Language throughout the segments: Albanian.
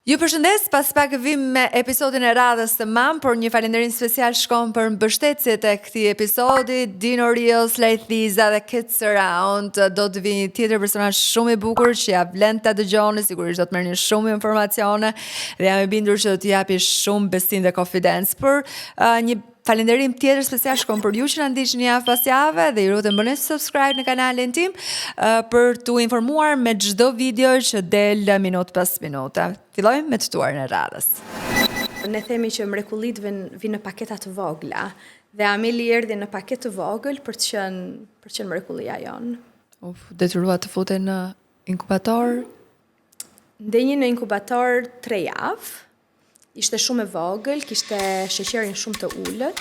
Ju përshëndes, pas pak vim me episodin e radhës të mam, por një falënderim special shkon për mbështetësit e këtij episodi, Dino Rios, Lejthiza dhe Kids Around. Do të vi një tjetër personazh shumë i bukur që ja vlen ta dëgjoni, sigurisht do të merrni shumë informacione dhe jam e bindur që do t'ju japi shumë besim dhe konfidencë. Por një falënderim tjetër special shkon për ju që na ndiqni javë pas jave dhe ju lutem bëni subscribe në kanalin tim për t'u informuar me çdo video që del minutë pas minute. Fillojmë me të tuarën e radhës. Ne themi që mrekullit vinë në paketa të vogla dhe Ameli erdhi në paketë të vogël për të qenë mrekullia jonë. Detyrua të futej në inkubator? Ndenjë në inkubator 3 javë. Ishte shumë e vogël, kishte sheqerin shumë të ulët.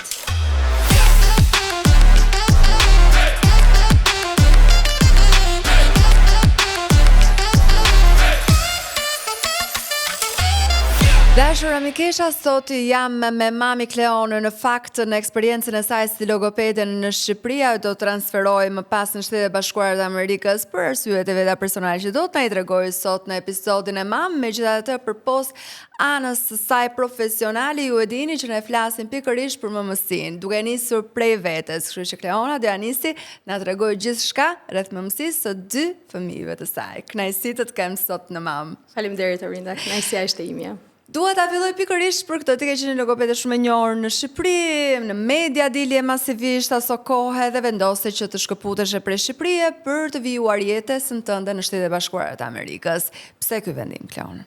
Dashur amikesha, sot jam me mami Kleonë. Në fakt, në eksperiencën e saj si logopede në Shqipëri, ajo do transferoj më pas në Shtetet Bashkuara të Amerikës për arsyet e veta personale që do të na i tregojë sot në episodin e mam. Megjithatë, përpos anës së saj profesionale, ju e dini që ne flasim pikërisht për mëmësinë, duke nisur prej vetes. Kështu që Kleona do ja nisi na tregojë gjithçka rreth mëmësisë së 2 fëmijëve të saj. Kënaqësi të kem sot në mam. Faleminderit Orinda, kënaqësia ishte imja. Dua ta filloj pikërisht për këtë, ti ke qenë logopede shumë e njohur në Shqipëri, në media dilje masivisht aso kohë dhe vendose që të shkëputesh prej Shqipërisë për të vijuar jetesën tënde në Shtetet Bashkuara të Amerikës. Pse ky vendim, Kleonë?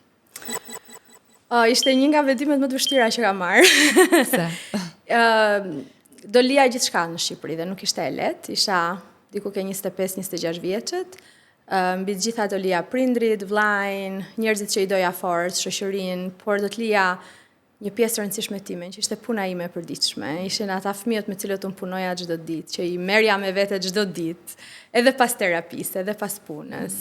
Ishte një nga vendimet më të vështira që kam marrë. Pse? Do lija gjithçka në Shqipëri dhe nuk ishte e lehtë. Isha diku ke 25-26 vjeçët. Mbi të gjitha do lija prindrit, vllajin, njerëzit që i doja fort, shoqërinë, por do të lija një pjesë e rëndësishme time, që ishte puna ime e përditshme. Ishin ata fëmijët me cilët unë punoja çdo ditë, që i merrja me vete çdo ditë, edhe pas terapisë, edhe pas punës.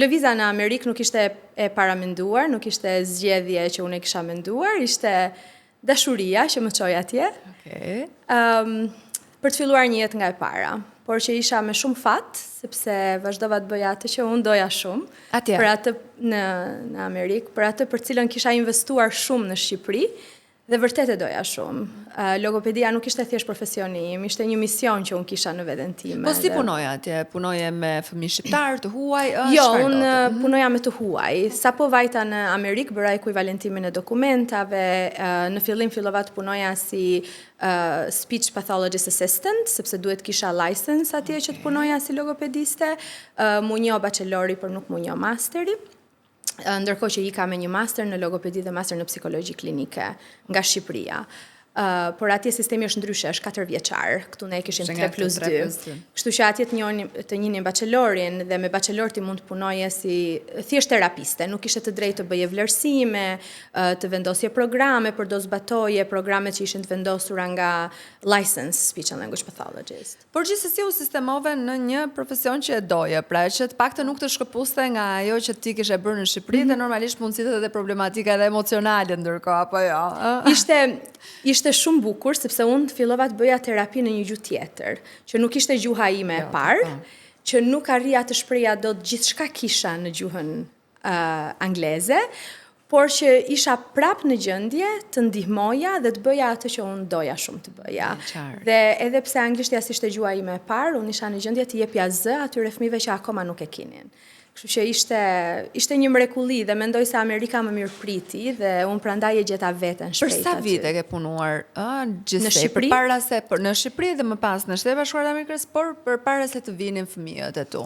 Lëviza në Amerikë nuk ishte e paramenduar, nuk ishte zgjedhje që unë e kisha menduar, ishte dashuria që më çoi atje. Okej. Për të filluar një jetë nga e para, por që isha me shumë fat, sepse vazhdova të bëja atë që unë doja shumë. Atje? Për atë në Amerikë, për atë për cilën kisha investuar shumë në Shqipëri, dhe vërtet e doja shumë. Logopedia nuk ishte thjesht profesioni im, ishte një mision që unë kisha në veten time. Po si punoja atje? Punoje me fëmijë shqiptar, të huaj? Jo, unë punoja me të huaj. Sapo vajta në Amerikë, bëra ekuivalentimin e dokumentave, në fillim fillova të punoja si speech pathologist assistant, sepse duhet kisha license atje që të punoja si logopediste, mu njo bachelori, por nuk mu njo masteri. Ndërkohë që ika me një master në logopedi dhe master në psikologji klinike nga Shqipëria. Por atje sistemi është ndryshe, është 4 vjeçar, këtu ne kishim 3+2. Kështu që atje të njihnin bachelorin dhe me bachelor ti mund të punoje si thjesht terapiste, nuk ishte të drejtë të bëje vlerësime, të vendosje programe, por do zbatoje programet që ishin të vendosura nga licensed speech and language pathologist. Por gjithsesi u sistemove në një profesion që e doje, pra që të paktën nuk të shkëpuste nga ajo që ti kishe bërë në Shqipëri dhe normalisht mundësitë edhe problematika edhe emocionale ndërkohë, apo jo? Ishte shumë bukur, sepse unë fillova të bëja terapi në një gjuhë tjetër, që nuk ishte gjuha ime e parë, që nuk arrija të shpreja do të gjithçka kisha në gjuhën angleze, por që isha prap në gjendje të ndihmoja dhe të bëja atë që unë doja shumë të bëja. Dhe edhe pse anglishtja s'ishte gjuha ime e parë, unë isha në gjendje të jepja zë atyre fëmijëve që akoma nuk e kinin. Kështu që ishte një mrekulli dhe mendoj se Amerika më mirë priti dhe unë prandaj e gjeta veten shpejt. Për sa vite ke punuar në Shqipëri? Në Shqipëri dhe më pas në Shtetet Bashkuara të Amerikës, por përpara se të vinin fëmijët e tu?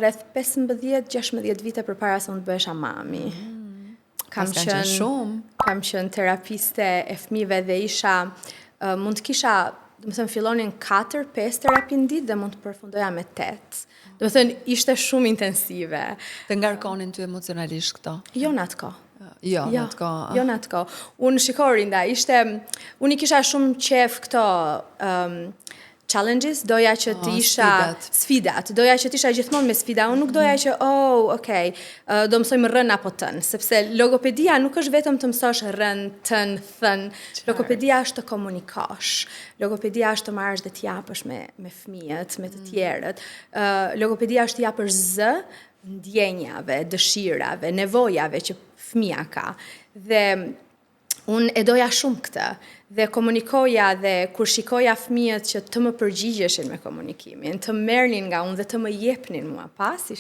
Rreth 15-16 vite përpara se unë të bëhesha mami. Kam qenë terapiste e fëmijëve dhe isha mund të kisha, domethënë fillonin 4-5 terapi në ditë dhe mund të përfundoja me 8. Domethënë ishte shumë intensive. Të ngarkonin ty emocionalisht këto? Jo në atë kohë. Jo në atë kohë. Jo në atë kohë. Unë Orinda, unë i kisha shumë qef këto challenges, doja që të isha sfidat, doja që të isha gjithmonë me sfida, unë nuk doja që, do mësojmë rën apo tën, sepse logopedia nuk është vetëm të mësosh rën, tën, thën, logopedia është të komunikosh, logopedia është të marrësh dhe të japësh me fëmijët, me të tjerët, logopedia është të japësh zë, ndjenjave, dëshirave, nevojave që fëmia ka. Dhe unë e doja shumë këtë, dhe komunikoja dhe kur shikoja fëmijët që të më përgjigjeshin me komunikimin, të merrnin nga unë dhe të më jepnin mua pas,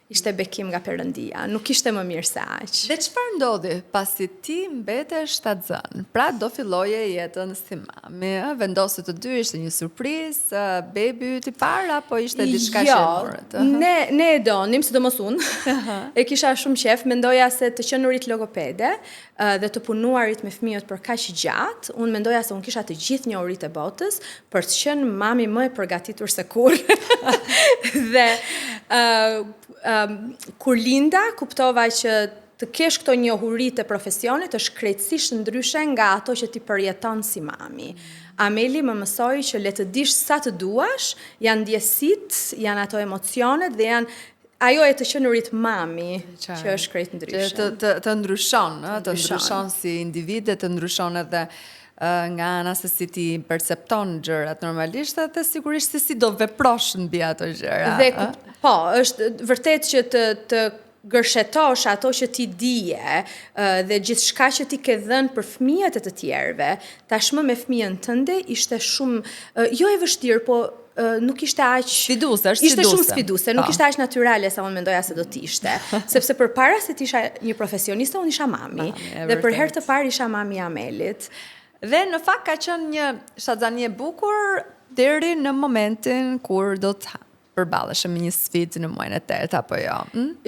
ishte bekim nga Perëndia, nuk ishte më mirë se aq. Dhe çfarë ndodhi pasi ti mbete shtatzën? Pra do filloje jetën si mami, vendosët të dy, ishte një surprizë, bebi yt i parë apo ishte diçka që e morët? Ne e donim, sidomos unë. E kisha shumë qef, mendoja se të qenurit logopede dhe të punuarit me fëmijët për kaq gjatë, unë mendoja se unë kisha të gjithë njohuritë e botës për të qenë mami më e përgatitur se kurrë. Dhe kur linda, kuptova që të kesh këto njohuri të profesionit është krejtësisht ndryshe nga ato që ti përjeton si mami. Ameli më mësoi që le të dish sa të duash, janë ndjesit, janë ato emocionet dhe janë ajo e të qenurit mami që është krejt ndryshe. Të ndryshon si individe, të ndryshon edhe nga ana se si ti percepton gjërat normalisht dhe sigurisht se si do veprosh mbi ato gjëra. Dhe po, është vërtet që të gërshetosh ato që ti dije dhe gjithçka që ti ke dhënë për fëmijët e të tjerëve, tashmë me fëmijën tënde ishte shumë jo e vështirë, po nuk ishte aq sfiduese, ishte shumë sfiduese, nuk ishte aq natyrale sa unë mendoja se do të ishte, sepse përpara se të isha një profesioniste, unë isha mami dhe për herë të parë isha mami Amelit. Dhe në fakt ka qenë një shtatzanie bukur deri në momentin kur do të përballesh me një sfidë në muajin e 8 apo jo.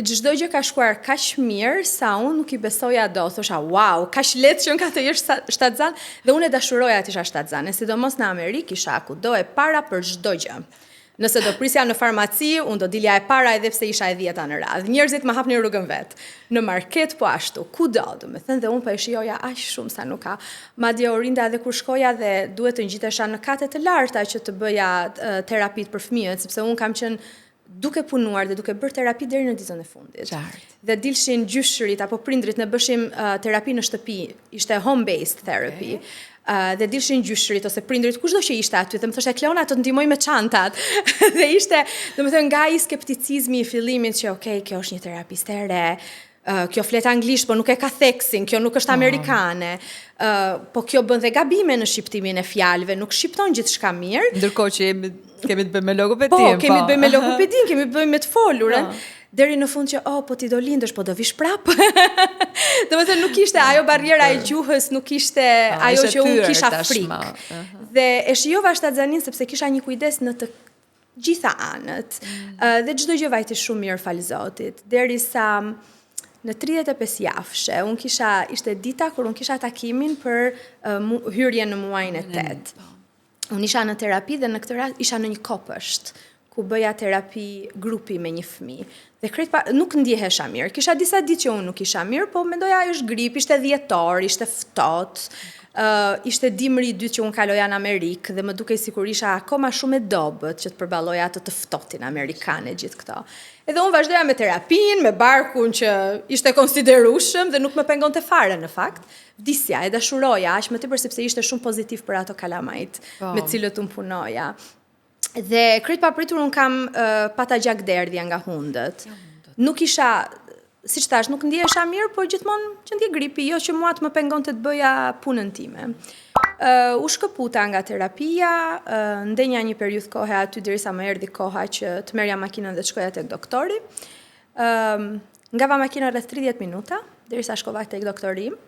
Çdo gjë ka shkuar kaq mirë sa unë nuk i besoja do, thosha wow, kaq lehtë që nga të jesh shtatzan dhe unë e dashuroja të isha shtatzane, sidomos në Amerikë isha kudo e para për çdo gjë. Nëse do prisja në farmaci, unë do dilja e para edhe pse isha e 10-ta në radhë. Njerëzit më hapnin rrugën vet. Në market po ashtu, kudo, domethënë dhe unë po e shijoja aq shumë sa nuk ka. Madje Orinda edhe kur shkoja dhe duhet të ngjitesha në kate të larta që të bëja terapitë për fëmijët, sepse unë kam qenë duke punuar dhe duke bërë terapi deri në ditën e fundit. Dhe dilshin gjyshërit apo prindrit, ne bëshim terapi në shtëpi, ishte home-based therapy. Dhe dilshin gjyshërit ose prindrit, kushdo që ishte aty, dhe më thoshte Kleona të ndihmoj me çantat. Dhe ishte, domethënë nga i skepticizmi i fillimit që okay, kjo është një terapiste e re, kjo flet anglisht, po nuk e ka theksin, kjo nuk është amerikane, po kjo bën dhe gabime në shqiptimin e fjalëve, nuk shqipton gjithçka mirë. Ndërkohë që kemi të bëjmë me logopedin. Po, kemi të bëjmë me logopedin, kemi të bëjmë me të folurën. Deri në fund që, po ti do lindësh, po do vish prapë. Domethënë nuk ishte ajo barriera e gjuhës, nuk ishte ajo që unë kisha frikë. Dhe e shijova shtatzanin sepse kisha një kujdes në të gjitha anët. Dhe çdo gjë vajti shumë mirë, fal Zotit. Derisa në 35 javshe, ishte dita kur unë kisha takimin për hyrje në muajin e 8. Unë isha në terapi dhe në këtë rast isha në një kopësht ku bëja terapi grupi me një fëmijë. Dhe nuk ndjehesha mirë. Kisha disa ditë që unë nuk isha mirë, po mendoja është grip, ishte dhjetor, ishte ftohtë. Ishte dimri i dytë që unë kaloja në Amerikë dhe më dukej sikur isha akoma shumë e dobët që të përballoja atë të ftohtin amerikane gjithë këto. Edhe unë vazhdoja me terapin, me barkun që ishte konsiderueshëm dhe nuk më pengonte fare në fakt. Vdisja e dashuroja aq më tepër sepse ishte shumë pozitiv për ato kalamajt me të cilët unë punoja. Dhe krejt papritur unë kam pata gjakderdhja nga hundët. Nuk isha, siç thash, nuk ndjehesha mirë, po gjithmonë që ndje gripi, jo që mua të më pengonte të bëja punën time. U shkëputa nga terapia, ndenja një periudhë kohe aty derisa më erdhi koha që të merrja makinën dhe të shkoja tek doktori. Ngava makinën rreth 30 minuta, derisa shkova tek doktori im.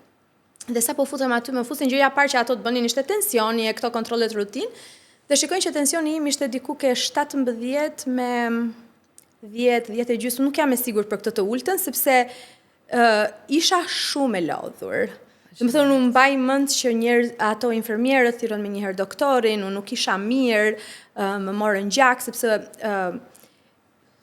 Dhe sa po futem aty, më fusin gjëja parë që ato të bënin ishte tensioni e këto kontrollet rutinë. Dhe shikojnë që tensioni im ishte diku ke 17 me 10 e gjysmë, nuk jam e sigurt për këtë të ultën, sepse isha shumë e lodhur. Më thënë, unë mbaj mend që ato infermierët thirrën me njëherë doktorin, unë nuk isha mirë, më morën gjak, sepse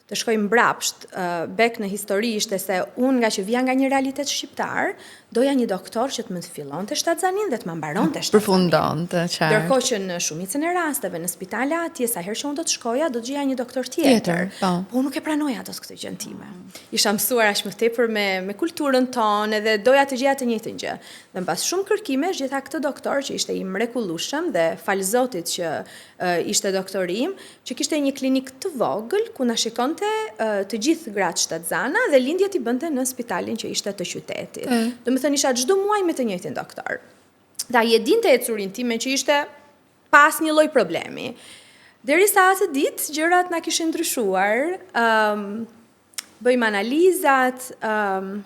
të shkoj mbrapsht, bek në histori ishte se unë nga që vija nga një realitet shqiptar, doja një doktor që të më të fillon të shtatzanin dhe të më mbaron të shtatzanin. Përfundon të qartë. Ndërkohë që në shumicën e rasteve, në spitale atje, sa herë që unë do të shkoja, do të gjeja një doktor tjetër. Po nuk e pranoja ato këtë gjën time. Isha mësuar aq më tepër me kulturën tonë dhe doja të gjeja të njëjtën gjë. Dhe mbas shumë kërkimesh, gjeta këtë doktor që ishte i mrekullueshëm dhe fal Zotit që ishte doktori im, që kishte një klinik të vogël ku na shikonte bënte të gjithë gratë shtatzana dhe lindjet i bënte në spitalin që ishte të qytetit. Do më thënë isha çdo muaj me të njëjtin doktor. Dhe ai e dinte ecurin time që ishte pas një lloj problemi. Derisa atë ditë gjërat na kishin ndryshuar, bëjmë analizat,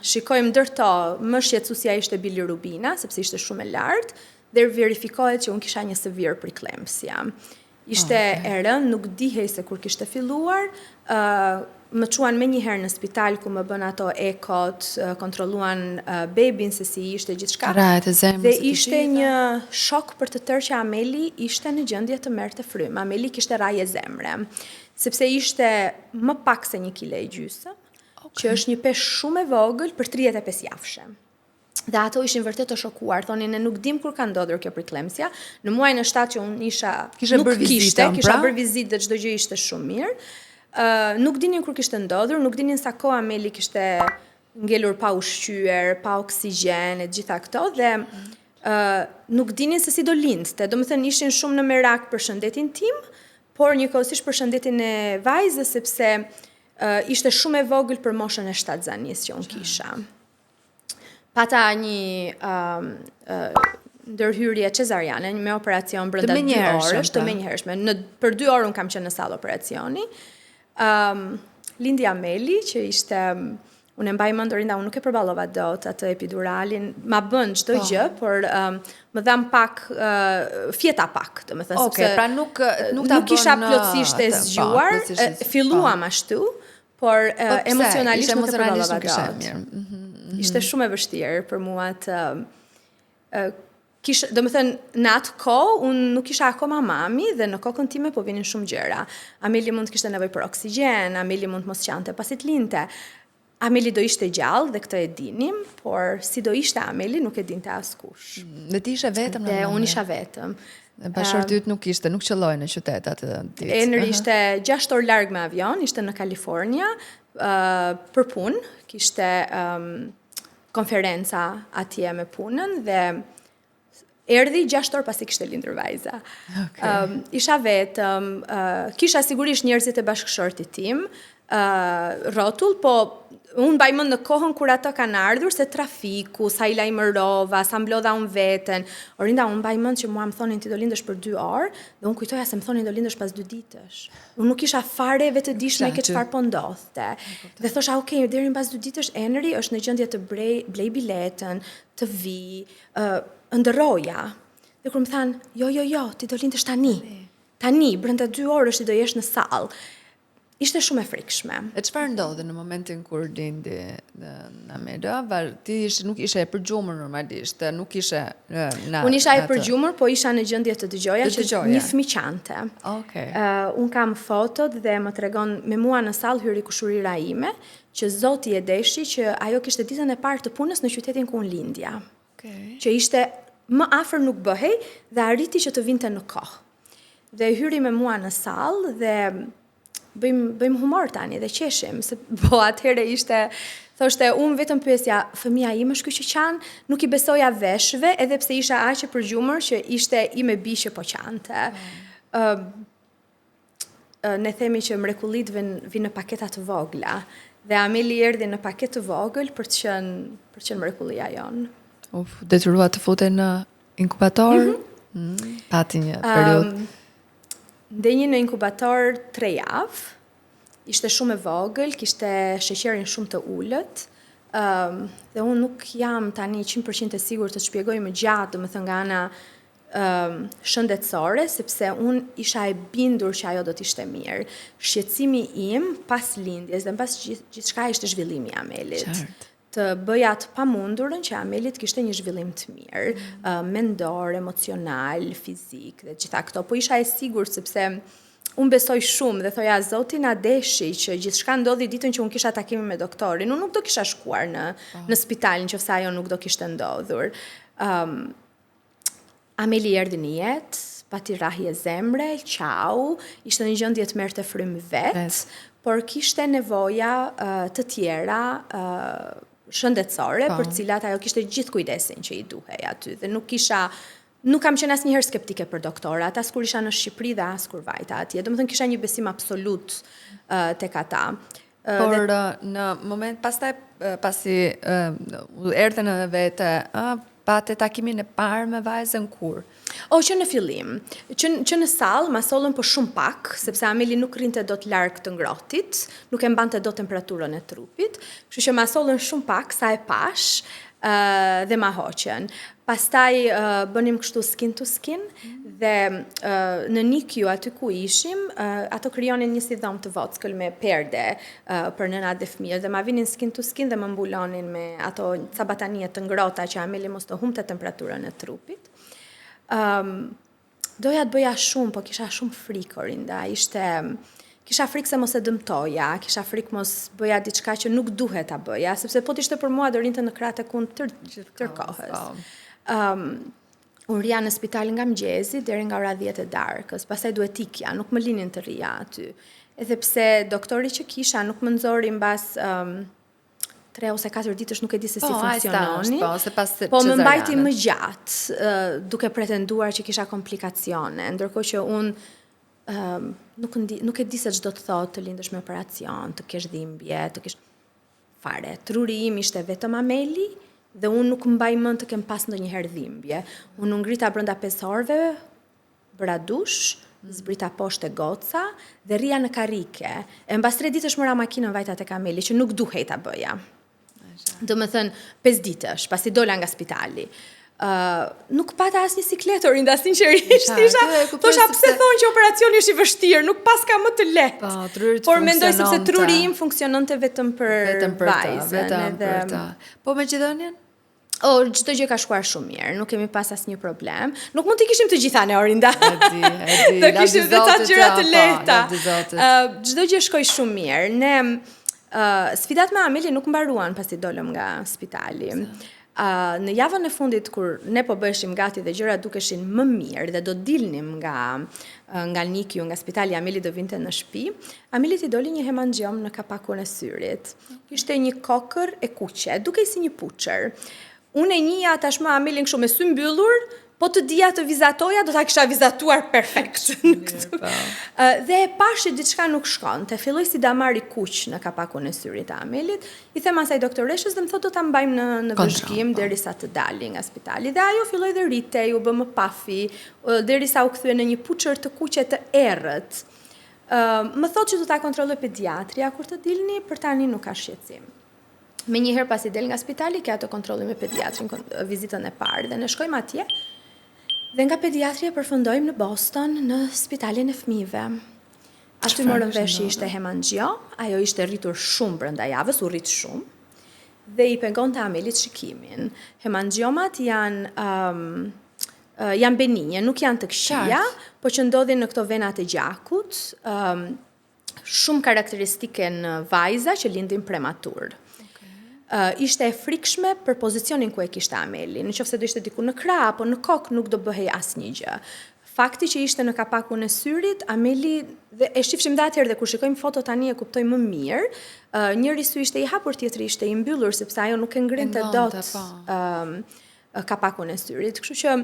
shikojmë ndërto, më shqetësuesja ishte bilirubina, sepse ishte shumë e lartë, dhe verifikohet që unë kisha një severe preeclampsia. Ishte e rënë, nuk dihej se kur kishte filluar, më çuan me njëherë në spital ku më bën ato ekot, kontrolluan bebin se si ishte gjithçka. Dhe ishte një shok për të tërë që Ameli ishte në gjendje të merrte frymë. Ameli kishte raje zemre, sepse ishte më pak se 1,5 kg, që është një peshë shumë e vogël për 35 javshe. Dhe ato ishin vërtet të shokuar, thonin ne nuk dim kur ka ndodhur kjo preeclampsia. Në muajin e 7 që unë kisha bërë vizitë dhe çdo gjë ishte shumë mirë. Nuk dinin kur kishte ndodhur, nuk dinin sa kohë Ameli kishte ngelur pa ushqyer, pa oksigjen e gjitha këto dhe nuk dinin se si do lindte. Domethënë ishin shumë në merak për shëndetin tim, por njëkohësisht për shëndetin e vajzës sepse ishte shumë e vogël për moshën e shtatzanisë që unë kisha. Pata një ndërhyrje cesariane me operacion brenda 2 orësh, të menjëhershme. Për 2 orë unë kam qenë në sallë operacioni. Lindi Ameli, që ishte, unë e mbaj mend Orinda, unë nuk e përballova dot atë epiduralin, ma bën çdo gjë, por më dhan pak fjeta pak, domethënë sepse pra nuk isha plotësisht e zgjuar, filluam ashtu, por emocionalisht nuk e përballova dot. Ishte shumë e vështirë për mua të domethënë në atë kohë unë nuk isha akoma mami dhe në kokën time po vinin shumë gjëra. Ameli mund të kishte nevojë për oksigjen, Ameli mund të mos qante pasi të lindte. Ameli do ishte gjallë dhe këtë e dinim, por si do ishte Ameli nuk e dinte askush. Dhe ti ishe vetëm? Dhe unë isha vetëm. Bashorti yt nuk qëlloi në qytet atë ditë. Enri ishte 6 orë larg me avion, ishte në Kalifornia për punë, kishte konferenca atje me punën dhe erdhi 6 orë pasi kishte lindur vajza. Isha vetëm, kisha sigurisht njerëzit e bashkëshortit tim, rrotull, po unë mbaj mend në kohën kur ato kanë ardhur se trafiku, sa i lajmërova, sa mblodha unë veten. Orinda, unë mbaj mend që mua më thonin ti do lindesh për 2 orë, dhe unë kujtoja se më thonin do lindesh pas 2 ditësh. Unë nuk isha fare vetëdijshme ke çfarë po ndodhte. Dhe thosha, okay, deri pas 2 ditësh Enri është në gjendje të blej biletën, të vi, ndërroja. Dhe kur më thanë, jo, ti do lindesh tani. Tani, brenda 2 orësh ti do jesh në sallë. Ishte shumë e frikshme. E çfarë ndodhi në momentin kur lindi Amela? Ti nuk ishe e përgjumur normalisht, nuk ishe Unë isha e përgjumur, po isha në gjendje të dëgjoja që një fëmijë qante. Unë kam fotot dhe më tregon me mua në sallë hyri kushurira ime, që Zoti e deshi që ajo kishte ditën e parë të punës në qytetin ku unë lindja. Që ishte më afër nuk bëhej dhe arriti që të vinte në kohë. Dhe hyri me mua në sallë dhe bëjmë humor tani dhe qeshim, se po atëherë ishte, thoshte, unë vetëm pyesja, fëmia ime është ky që qan, nuk i besoja veshëve, edhe pse isha aq e përgjumur që ishte i me bi që po qante. Ne themi që mrekullit vinë në paketa të vogla, dhe Ameli erdhi në paketë të vogël për të qenë mrekullia jonë. Detyrua të futej në inkubator? Pati një periudhë. Ndenji në inkubator 3 javë, ishte shumë e vogël, kishte sheqerin shumë të ullët, dhe unë nuk jam tani 100% e sigur të shpjegoj më gjatë, domethënë nga ana shëndetësore, sepse unë isha e bindur që ajo do të ishte mirë. Shqetësimi im pas lindjes dhe pas gjithçka ishte zhvillimi i Amelit. Të bëja të pamundurën që Amelit kishte një zhvillim të mirë, mendor, emocional, fizik dhe gjitha këto. Po isha e sigurt sepse unë besoj shumë dhe thoja Zoti na deshi që gjithçka ndodhi ditën që unë kisha takimin me doktorin. Unë nuk do kisha shkuar në spital nëse ajo nuk do kishte ndodhur. Ameli erdhi në jetë, pati rrahje zemre, qau, ishte në gjendje të merrte frymë vet, por kishte nevoja të tjera shëndetësore, për cilat ajo kishte gjithë kujdesin që i duhej aty, dhe nuk kisha nuk kam qenë asnjëherë skeptike për doktorat, as kur isha në Shqipëri dhe as kur vajta atje. Domethënë kisha një besim absolut tek ata. Por në moment pastaj pasi erdhe në vete, pate takimin e parë me vajzën kur? Që në fillim, që në sallë ma sollën po shumë pak, sepse Ameli nuk rrinte dot larg të ngrohtit, nuk e mbante dot temperaturën e trupit, kështu që ma sollën shumë pak sa e pash dhe ma hoqën. Pastaj bënim kështu skin to skin dhe në NICU aty ku ishim, ato krijonin një si dhomë të vockël me perde për nënat dhe fëmijët dhe ma vinin skin to skin dhe më mbulonin me ato cabatanie të ngrohta që Ameli mos të humbte temperaturën e trupit. Doja të bëja shumë, po kisha shumë frikë Orinda, kisha frikë se mos e dëmtoja, kisha frikë mos bëja diçka që nuk duhet ta bëja, sepse po t'ishte për mua do rinte në krahët e kund tërë kohës. Unë rria në spital nga mëngjesi deri nga ora 10 e darkës, pastaj duhet ikja, nuk më linin të rria aty. Edhe pse doktori që kisha nuk më nxori mbas 3 ose 4 ditësh nuk e di se si funksiononi, po më mbajti më gjatë, duke pretenduar që kisha komplikacione, ndërkohë që unë nuk e di se ç'do të thotë të lindësh me operacion, të kesh dhimbje, të kesh fare. Truri im ishte vetëm Ameli dhe unë nuk mbaj mend të kem pas ndonjëherë dhimbje. Unë ngrita brenda 5 orëve, bëra dush, zbrita poshtë e goca dhe rria në karrike. E mbas 3 ditësh mora makinën vajta tek Ameli, që nuk duhej ta bëja. Do me thënë 5 ditësh, pasi dola nga spitali. Nuk pata asnjë sikletë Orinda, sinqerisht. Thosha pse thonë që operacioni është i vështirë, nuk paska më të lehtë. Por mendoj sepse truri im funksiononte vetëm për vajzën. Po me Maqedonien? Çdo gjë ka shkuar shumë mirë, nuk kemi pas asnjë problem. Nuk mund t'i kishim të gjitha ne Orinda. E di. Do kishim dhe ca gjëra të lehta. Çdo gjë shkoi shumë mirë. Ne sfidat me Ameli nuk mbaruan pasi dolëm nga spitali. Në javën e fundit kur ne po bëheshim gati dhe gjërat dukeshin më mirë dhe do dilnim nga NICU, nga spitali, Ameli do vinte në shtëpi, Ameli t'i doli një hemangiom në kapakun e syrit. Ishte një kokër e kuqe, dukej si një puçër. Unë e njihja tashmë Amelin kështu me sy mbyllur, po të dija të vizatoja, do ta kisha vizatuar perfekt. Dhe e pash që diçka nuk shkonte. Filloi si damar i kuq në kapakun e syrit të Amelit. I them asaj doktoreshës dhe më thotë do ta mbajmë në vëzhgim derisa të dali nga spitali. Dhe ajo filloi dhe ritej, u bë më pafi, derisa u kthye në një puçër të kuqe të errët. Më thotë që do ta kontrolloj pediatria kur të dilni, për tani nuk ka shqetësim. Menjëherë pasi del nga spitali, ka ato kontrolli me pediatrin, vizitën e parë dhe ne shkojmë atje. Dhe nga pediatria përfundojmë në Boston, në spitalin e fëmijëve. Aty morëm vesh që ishte hemangiom, ajo ishte rritur shumë brenda javës, u rrit shumë, dhe i pengonte Amelit shikimin. Hemangiomat janë benigne, nuk janë të këqija, po që ndodhin në këto venat e gjakut, shumë karakteristike në vajza që lindin prematur. Ishte e frikshme për pozicionin ku e kishte Ameli. Në qoftë se do ishte diku në krah apo në kokë nuk do bëhej asnjë gjë. Fakti që ishte në kapakun e syrit, Ameli, dhe e shifshim dhe atëherë dhe kur shikojmë foto tani e kuptoj më mirë, njëri sy ishte i hapur, tjetri ishte i mbyllur, sepse ajo nuk e ngrinte dot kapakun e syrit. Kështu që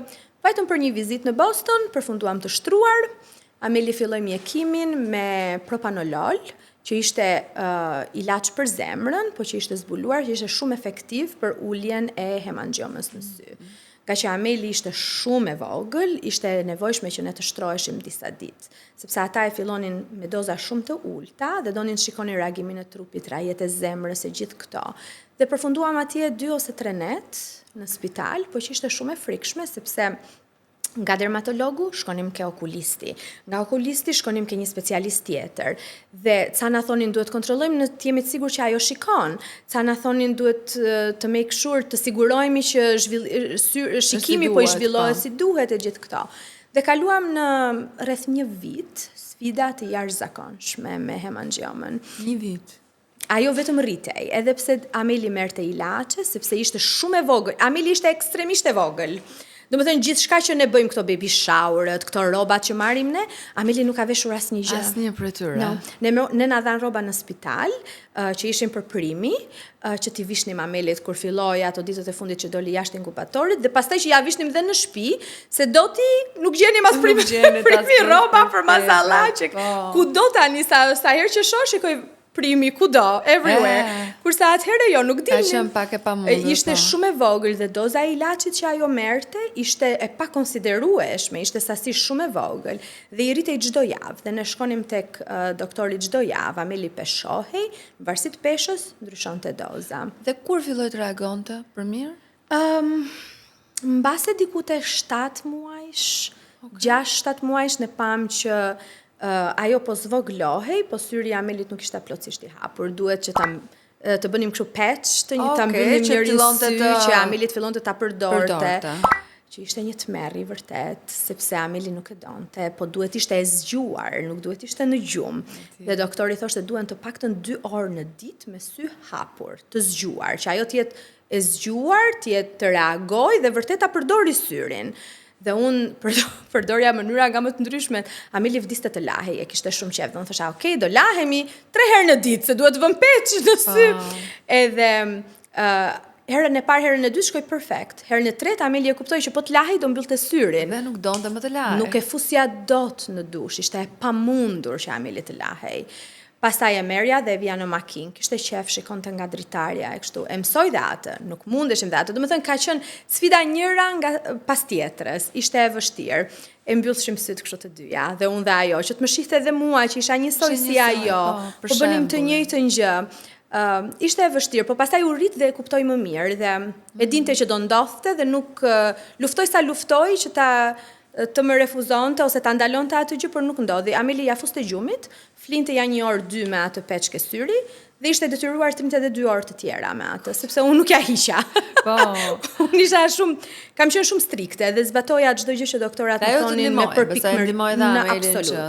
vajtëm për një vizitë në Boston, përfunduam të shtruar, Ameli filloi mjekimin me propanolol, që ishte ilaç për zemrën, po që ishte zbuluar, që ishte shumë efektiv për uljen e hemangiomës në sy. Ka që Ameli ishte shumë e vogël, ishte nevojshme që ne të shtroheshim disa ditë, sepse ata e fillonin me doza shumë të ulta dhe donin të shikonin reagimin e trupit, rajet e zemrës e gjithë këto. Dhe përfunduam atje 2 ose 3 net në spital, po që ishte shumë e frikshme, sepse nga dermatologu shkonim ke okulisti, nga okulisti shkonim ke një specialist tjetër, dhe ca na thonin duhet kontrollojmë në të jemi të sigurt që ajo shikon, ca na thonin duhet të make sure të sigurojmë që shikimi po i zhvillohet si duhet e gjithë këto. Dhe kaluam në rreth 1 vit sfida të jashtëzakonshme me hemangiomën. 1 vit. Ajo vetëm rritej, edhe pse Ameli merrte ilaçe, sepse ishte shumë e vogël. Ameli ishte ekstremisht e vogël. Domethënë gjithçka që ne bëjmë këto baby shower-ët, këto rrobat që marrim ne, Ameli nuk ka veshur asnjë gjë. Asnjë prej tyre. No. Ne na dhan rroba në spital, që ishin për primi, që t'i vishnim Amelit kur filloi ato ditët e fundit që doli jashtë inkubatorit, dhe pastaj që ja vishnim dhe në shtëpi, se doti nuk gjenim as primi rroba për masalla që kudo tani sa herë që shoh shikoj primi kudo, everywhere. Kurse atëherë jo, nuk dilnim. Ka qenë pak e pamundur. Ishte shumë e vogël dhe doza e ilaçit që ajo merrte ishte e pakonsiderueshme, ishte sasi shumë e vogël dhe i rritej çdo javë dhe ne shkonim tek doktori çdo javë, Ameli peshohej, varësi të peshës ndryshonte doza. Dhe kur filloi të reagonte për mirë? Mbase diku te 7 muajsh, 6-7 muajsh ne pam që ajo po zvoglohej, po syri i Amelit nuk ishte plotësisht i hapur. Duhet që të bënim kështu patch, ta mbyllim njërin sy që Amelit fillonte ta përdorte. Që ishte një tmerr i vërtet, sepse Ameli nuk e donte, po duhet ishte e zgjuar, nuk duhet ishte në gjumë. Dhe doktori thoshte duhen të paktën 2 orë në ditë me sy hapur, të zgjuar, që ajo t'jetë e zgjuar, të reagoj dhe vërtet ta përdori syrin. Dhe unë përdorja mënyra nga më të ndryshme. Ameli vdiste të lahej, e kishte shumë qejf. Dhe unë thosha, okay, do lahemi 3 herë në ditë, se duhet të vëm peç në sy. Edhe herën e parë, herën e dytë shkoj perfekt. Herën e tretë Ameli e kuptoi që po të lahej do mbyllte syrin. Dhe nuk donte më të lahej. Nuk e fusja dot në dush, ishte e pamundur që Ameli të lahej. Pastaj e merja dhe e vija në makinë, kishte qef, shikonte nga dritarja e kështu. E mësoj dhe atë, nuk mundeshim dhe atë. Domethënë ka qenë sfida njëra nga pas tjetrës, ishte e vështirë. E mbyllshim syt kështu të dyja, dhe unë dhe ajo, që të më shihte dhe mua që isha njësoj si ajo. Po bënim të njëjtën gjë. Ishte e vështirë, po pastaj u rrit dhe e kuptoj më mirë dhe e dinte që do ndodhte dhe nuk luftoj sa luftoj që të më refuzonte ose ta ndalonte atë gjë, por nuk ndodhi. Ameli ja fuste gjumit, flinte ja 1 orë 2 me atë peçke syri dhe ishte detyruar të rinte edhe 2 orë të tjera me atë, sepse unë nuk ja hiqa. Po. Unë isha kam qenë shumë strikte dhe zbatoja çdo gjë që doktorat më thonin me përpikmëri. Ndihmoi dhe Amelin që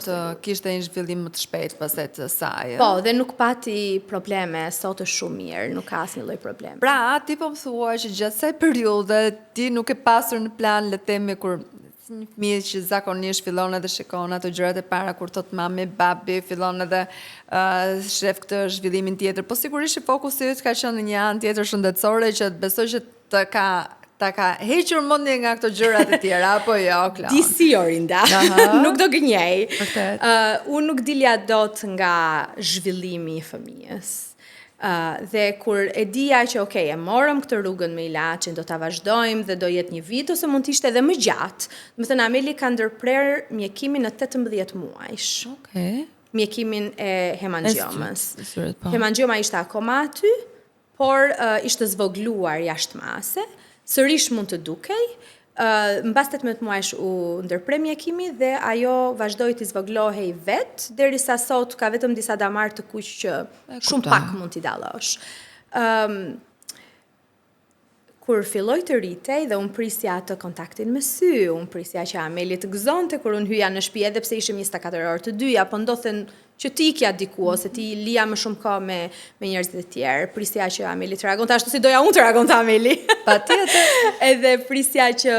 të kishte një zhvillim më të shpejtë pastaj të saj. Po, dhe nuk pati probleme, sot është shumë mirë, nuk ka asnjë lloj probleme. Pra, ti po më thua që gjatë kësaj periudhe ti nuk e pasur në plan, le të themi, kur një fëmijë që zakonisht fillon edhe shikon ato gjërat e para kur thot mami, babi, fillon edhe shef këtë zhvillimin tjetër. Po sigurisht fokusi yt ka qenë në një anë tjetër shëndetësore që besoj që ta ka hequr mendjen nga këto gjërat e tjera, apo jo, Klaun? Disi Orinda. Nuk do gënjej. Unë nuk dilja dot nga zhvillimi i fëmijës. Dhe kur e dija që okay, e morëm këtë rrugën me ilaçin, do ta vazhdojmë dhe do jetë një vit ose mund të ishte edhe më gjatë. Do të thënë Ameli ka ndërprer mjekimin në 18 muajsh. Okay. Mjekimin e hemangiomës. Hemangioma ishte akoma aty, por ishte zvogluar jashtëmase. Sërish mund të dukej. Mbas 18 muajsh u ndërprer mjekimi dhe ajo vazhdoi të zvoglohej vet, derisa sot ka vetëm disa damar të kuq që shumë pak mund t'i dallosh. Kur filloi të rritej dhe unë prisja të kontaktin me sy, unë prisja që Ameli të gëzonte kur unë hyja në shtëpi, edhe pse ishim 24 orë të dyja, po ndodhen që ti ikja diku ose ti lija më shumë kohë me njerëzit e tjerë. Prisja që Ameli të reagonte ashtu si doja unë të reagonte Ameli. Patjetër. Edhe prisja që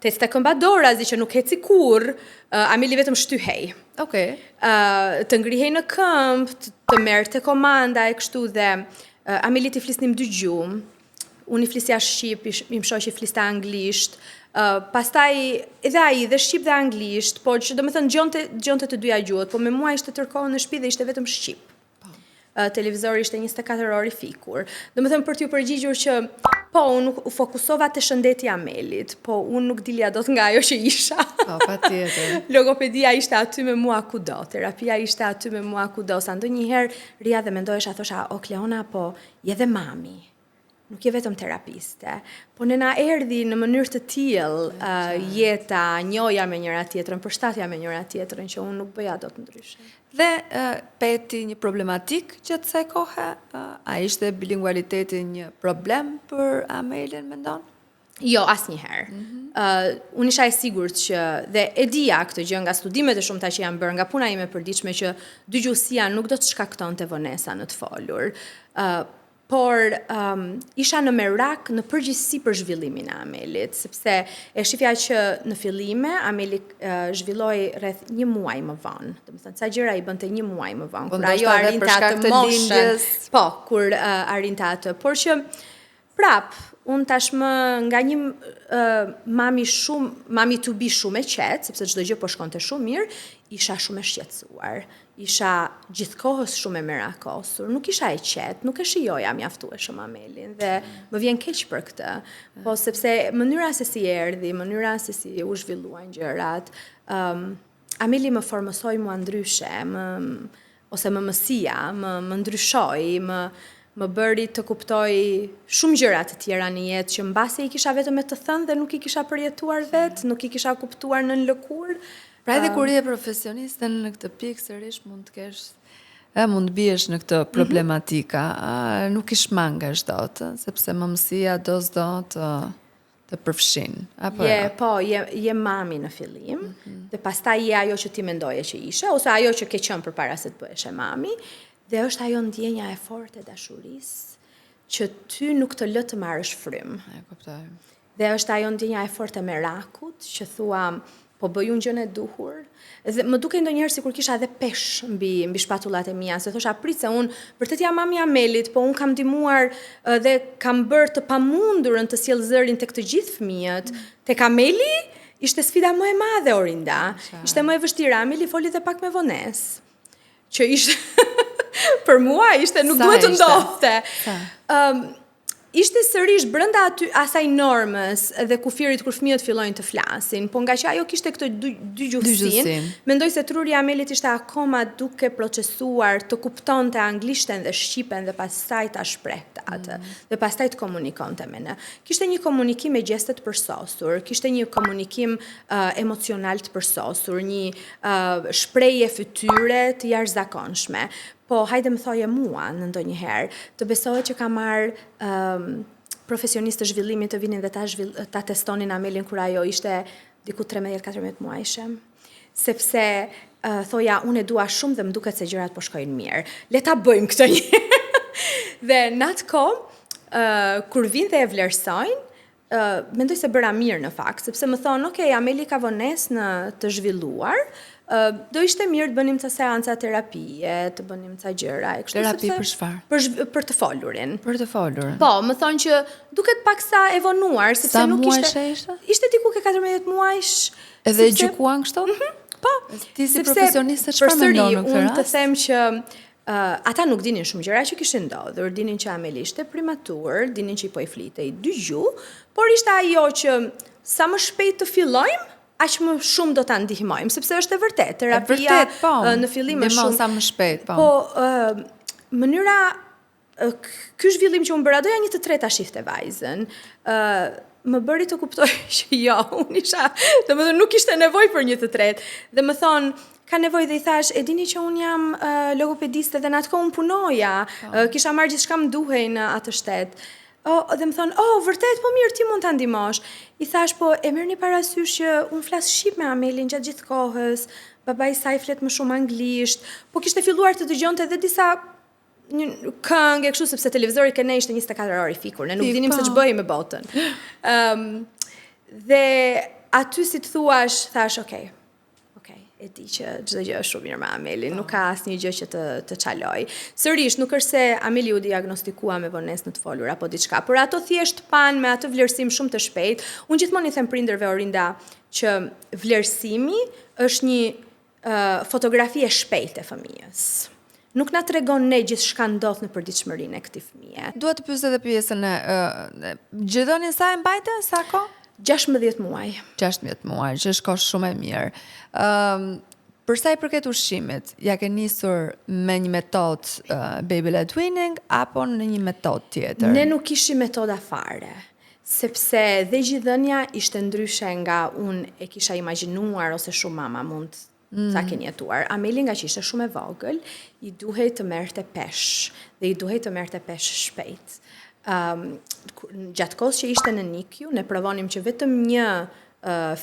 te këmbadorazi që nuk heci kurrë, Ameli vetëm shtyhej. Okay. Të ngrihej në këmbë, të merrte komanda e kështu dhe Ameli t'i flisnim 2 gjumë. Unë i flisja shqip, i më shoqi fliste anglisht. Pastaj edhe ai dhe shqip dhe anglisht, por që domethënë gjonte të dyja gjuhët, po me mua ishte tërkohën në shtëpi dhe ishte vetëm shqip. Televizori ishte 24 orë i fikur. Domethënë për t'ju përgjigjur që po unë u fokusova te shëndeti i Amelit, po unë nuk dilja dot nga ajo që isha. Po, patjetër. Logopedia ishte aty me mua kudo, terapia ishte aty me mua kudo. Sa ndonjëherë rija dhe mendohesha, thosha, o Kleona, po je dhe mami. Nuk je vetëm terapiste, po ne na erdhi në mënyrë të tillë jeta, njoja me njëra tjetrën, përshtatja me njëra tjetrën, që unë nuk bëja dot ndryshe. Dhe peti një problematik gjatë kësaj kohe? A ishte bilingualiteti një problem për Amelin, mendon? Jo, asnjëherë. Unë isha e sigurt që dhe e dija këtë gjë nga studimet e shumta që janë bërë, nga puna ime e përditshme, që dygjuesia nuk do të shkaktonte vonesa në të folur. por isha në merak në përgjithësi për zhvillimin e Amelit, sepse e shifja që në fillime Ameli zhvilloi rreth 1 muaj më vonë. Domethënë sa gjëra I bënte 1 muaj më vonë. Kur ajo arrinte atë moshën. Po, kur arrinte atë. Por që prap, unë tashmë nga një mami to be shumë e qetë, sepse çdo gjë po shkonte shumë mirë, isha shumë e shqetësuar. Isha gjithkohës shumë e merakosur, nuk isha e qetë, nuk e shijoja mjaftueshëm Amelin dhe më vjen keq për këtë. Po sepse mënyra se si erdhi, mënyra se si u zhvilluan gjërat, Ameli më formosoi mua ndryshe, ose më mësia, më ndryshoi, më bëri të kuptoj shumë gjëra të tjera në jetë që mbasi I kisha vetëm e të thënë dhe nuk I kisha përjetuar vetë, nuk I kisha kuptuar në lëkurë. Pra edhe kur je profesioniste në këtë pikë sërish mund të kesh mund të biesh në këtë problematika, nuk I shmangesh dot, sepse mëmësia do të përfshin. Apo je mami në fillim, dhe pastaj je ajo që ti mendoje që ishe, ose ajo që ke qenë përpara se të bëhesh e mami, dhe është ajo ndjenja e fortë e dashurisë që ty nuk të lë të marrësh frym. E kuptoj. Dhe është ajo ndjenja e fortë e merakut që thua po bëj unë gjën e duhur. Dhe më dukej ndonjëherë sikur kisha edhe pesh mbi shpatullat e mia, se thosha prit se unë vërtet jam mami Amelit, po unë kam ndihmuar dhe kam bërë të pamundurën të sjell zërin tek të gjithë fëmijët. Tek Ameli ishte sfida më e madhe Orinda. Ishte më e vështirë. Ameli foli dhe pak me vonesë. Që ishte për mua ishte nuk duhet të ndodhte. Ishte sërish brenda asaj normës dhe kufirit kur fëmijët fillojnë të flasin, po nga që ajo kishte këtë dy gjuhësinë, mendoj se truri Amelit ishte akoma duke procesuar të kuptonte anglishten dhe shqipen dhe pastaj ta shprehte atë, dhe pastaj të komunikonte me ne. Kishte një komunikim me gjeste të përsosur, kishte një komunikim emocional të përsosur, një shprehje fytyre të jashtëzakonshme. Po, hajde më thoje mua në ndonjëherë, të besohet që ka marrë profesionistë të zhvillimit të vinin dhe ta testonin Amelin kur ajo ishte diku 13-14 muajshe. Sepse thoja, unë e dua shumë dhe më duket se gjërat po shkojnë mirë. Le ta bëjmë këtë një. Dhe në atë kohë, kur vinë dhe e vlerësojnë, mendoj se bëra mirë në fakt, sepse më thonë, okay, Ameli ka vonesë në të zhvilluar, do ishte mirë të bënim ca seanca terapie, të bënim ca gjëra. Terapi për çfarë? Për të folurin. Për të folurin. Po, më thonë që duket pak sa e vonuar, sepse nuk ishte. Ishte diku ke 14 muajsh. Edhe gjykuan kështu? Po. Ti si profesioniste çfarë mendon në këtë rast? Unë të them që ata nuk dinin shumë gjëra që kishin ndodhur, dinin që Ameli ishte prematur, dinin që I po I flitej 2 gjuhë, por ishte ajo që sa më shpejt të fillojmë, aq më shumë do ta ndihmojmë, sepse është e vërtet, terapia në fillim është shumë sa më shpejt, po. Po, mënyra ky zhvillim që unë bëra, doja një të treta shifte vajzën. Më bëri të kuptoj që jo, unë isha, domethënë nuk ishte nevojë për një të tretë. Dhe më thon, ka nevojë dhe I thash, e dini që unë jam logopediste dhe në atë kohë unë punoja, kisha marrë gjithçka më duhej në atë shtet. Dhe më thonë, vërtet, po mirë, ti mund të ndihmosh. I thash, po, e merrni parasysh që unë flas shqip me Amelin gjatë gjithë kohës, babai I saj flet më shumë anglisht, po kishte filluar të dëgjonte edhe disa këngë, kështu sepse televizori ke ne ishte 24 orë I fikur, ne nuk dinim se ç'bëjmë me botën. Dhe aty si të thuash, thash, okay, e di që çdo gjë është shumë mirë me Amelin, nuk ka asnjë gjë që të çaloj. Sërish, nuk është se Ameli u diagnostikua me vonesë në të folur apo diçka, por ato thjesht pan me atë vlerësim shumë të shpejt. Unë gjithmonë I them prindërve Orinda që vlerësimi është një fotografi e shpejtë e fëmijës. Nuk na tregon ne gjithçka ndodh në përditshmërinë e këtij fëmije. Dua të pyes edhe pjesën e gjithonin sa e mbajte, sa kohë? 16 muaj. 16 muaj, që është kohë shumë e mirë. Për sa I përket ushqimit, ja ke nisur me një metodë baby led weaning apo në një metodë tjetër? Ne nuk kishim metoda fare, sepse dhe gjithëdhënia ishte ndryshe nga unë e kisha imagjinuar ose shumë mama mund sa keni jetuar. Ameli nga që ishte shumë e vogël, I duhej të merrte pesh dhe I duhej të merrte pesh shpejt. Gjatë kohës që ishte në NICU, ne provonim që vetëm një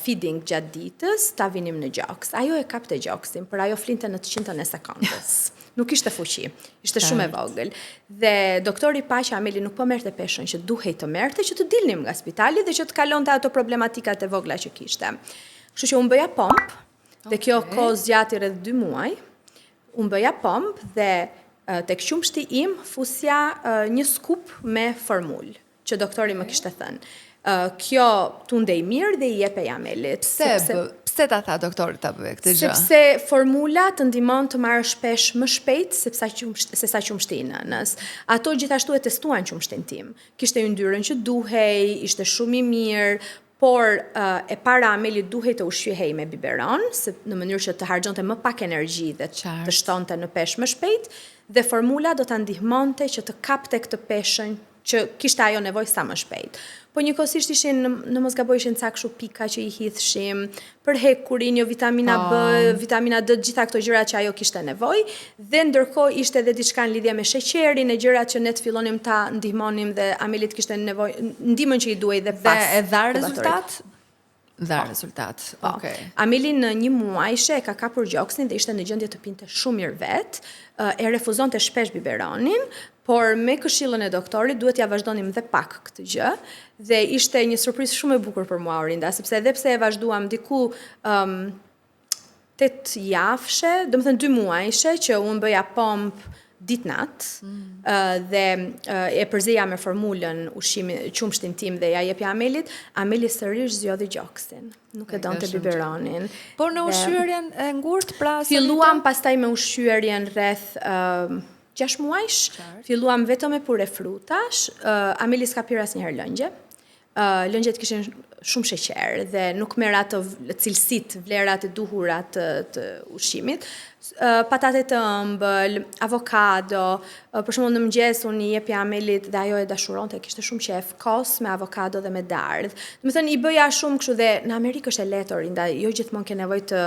feeding gjatë ditës ta vinim në gjoks. Ajo e kapte gjoksin, por ajo flinte në të 100 e sekondës. nuk ishte fuqi, ishte shumë e vogël. Dhe doktori pa që Ameli nuk po merrte peshën që duhej të merrte, që të dilnim nga spitali dhe që të kalonte ato problematikat e vogla që kishte. Kështu që unë bëja pomp, dhe kjo kohë zgjati rreth 2 muaj. Unë bëja pomp dhe tek qumshti im fusja një skup me formul që doktori më kishte thënë. Kjo tu ndej mirë dhe i jepe Amelit. Pse ta tha doktorit ta bëj këtë gjë? Sepse formula të ndihmon të marrësh peshë më shpejt se sa qumshti i nënës. Ato gjithashtu e testuan qumshtin tim. Kishte yndyrën që duhej, ishte shumë i mirë, por e para Amelit duhej të ushqyehej me biberon, në mënyrë që të harxhonte më pak energji dhe të shtonte në peshë më shpejt, dhe formula do ta ndihmonte që të kapte këtë peshën që kishte ajo nevojë sa më shpejt. Po njëkohësisht ishin, në mos gaboj, ishin ca kështu pika që i hidhshim, për hekurin, jo vitamina B, vitamina D, gjitha këto gjëra që ajo kishte nevojë, dhe ndërkohë ishte edhe diçka në lidhje me sheqerin, e gjërat që ne të fillonim ta ndihmonim dhe Amelit kishte nevojë, ndihmën që i duhej dhe pas. Dhe e dha rezultat? Dha rezultat. Okej. Ameli në 1 muajshe e ka kapur gjoksin dhe ishte në gjendje të pinte shumë mirë vet, e refuzonte shpesh biberonin, por me këshillën e doktorit duhet ja vazhdonim dhe pak këtë gjë, dhe ishte një surprizë shumë e bukur për mua Orinda, sepse edhe pse e vazhduam diku 8 javshe, domethënë 2 muajshe që unë bëja pomp ditë-natë, dhe e përzeja me formulën qumshtin tim dhe ja jepja Amelit, Ameli sërish zgjodhi gjoksin. Nuk e donte biberonin. Por në ushqyerjen e ngurtë, pra filluam pastaj me ushqyerjen rreth 6 muajsh, filluam vetëm me pure frutash, Ameli s'ka pirë asnjëherë lëngje. Lëngjet kishin shumë sheqer dhe nuk merr ato cilësitë, vlerat e duhura të ushqimit. Patate të ëmbël, avokado, për shembull në mëngjes unë i jepja Amelit dhe ajo e dashuronte, kishte shumë qef, kos me avokado dhe me dardh. Domethënë i bëja shumë kështu, dhe në Amerikë është e lehtë Orinda, jo gjithmonë ke nevojë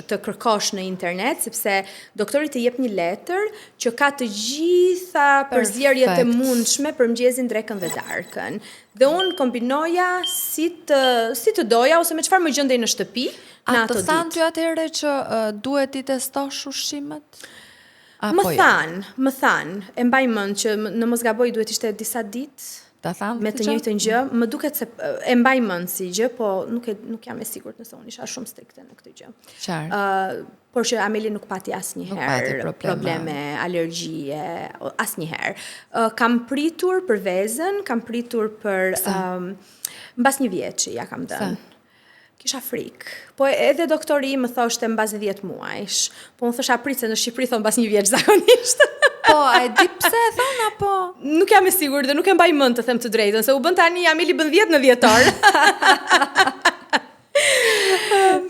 të kërkosh në internet, sepse doktori të jep një letër që ka të gjitha përzierjet e mundshme për mëngjesin, drekën dhe darkën. Dhe unë kombinoja si të doja ose me çfarë më gjendej në shtëpi në ato ditë. A të thanë ty atëherë që duhet i testosh ushqimet? Më thanë, e mbaj mend që në mos gaboj duhet ishte disa ditë me të njëjtën gjë, më duket se e mbaj mend si gjë, po nuk jam e sigurt nëse unë isha shumë strikte në këtë gjë. Qartë. Por që Ameli nuk pati asnjëherë probleme, alergjie, asnjëherë. Kam pritur për vezën, kam pritur për mbas 1 vjeçi ja kam dhënë. Kisha frikë. Po edhe doktori më thoshte mbas 10 muajsh. Po unë thosha prit se në Shqipëri thon mbas 1 vjeç zakonisht. Po, e di pse e thon apo? Nuk jam e sigurt dhe nuk e mbaj mend të them të drejtën, se u bën tani Ameli bën 10 në dhjetor.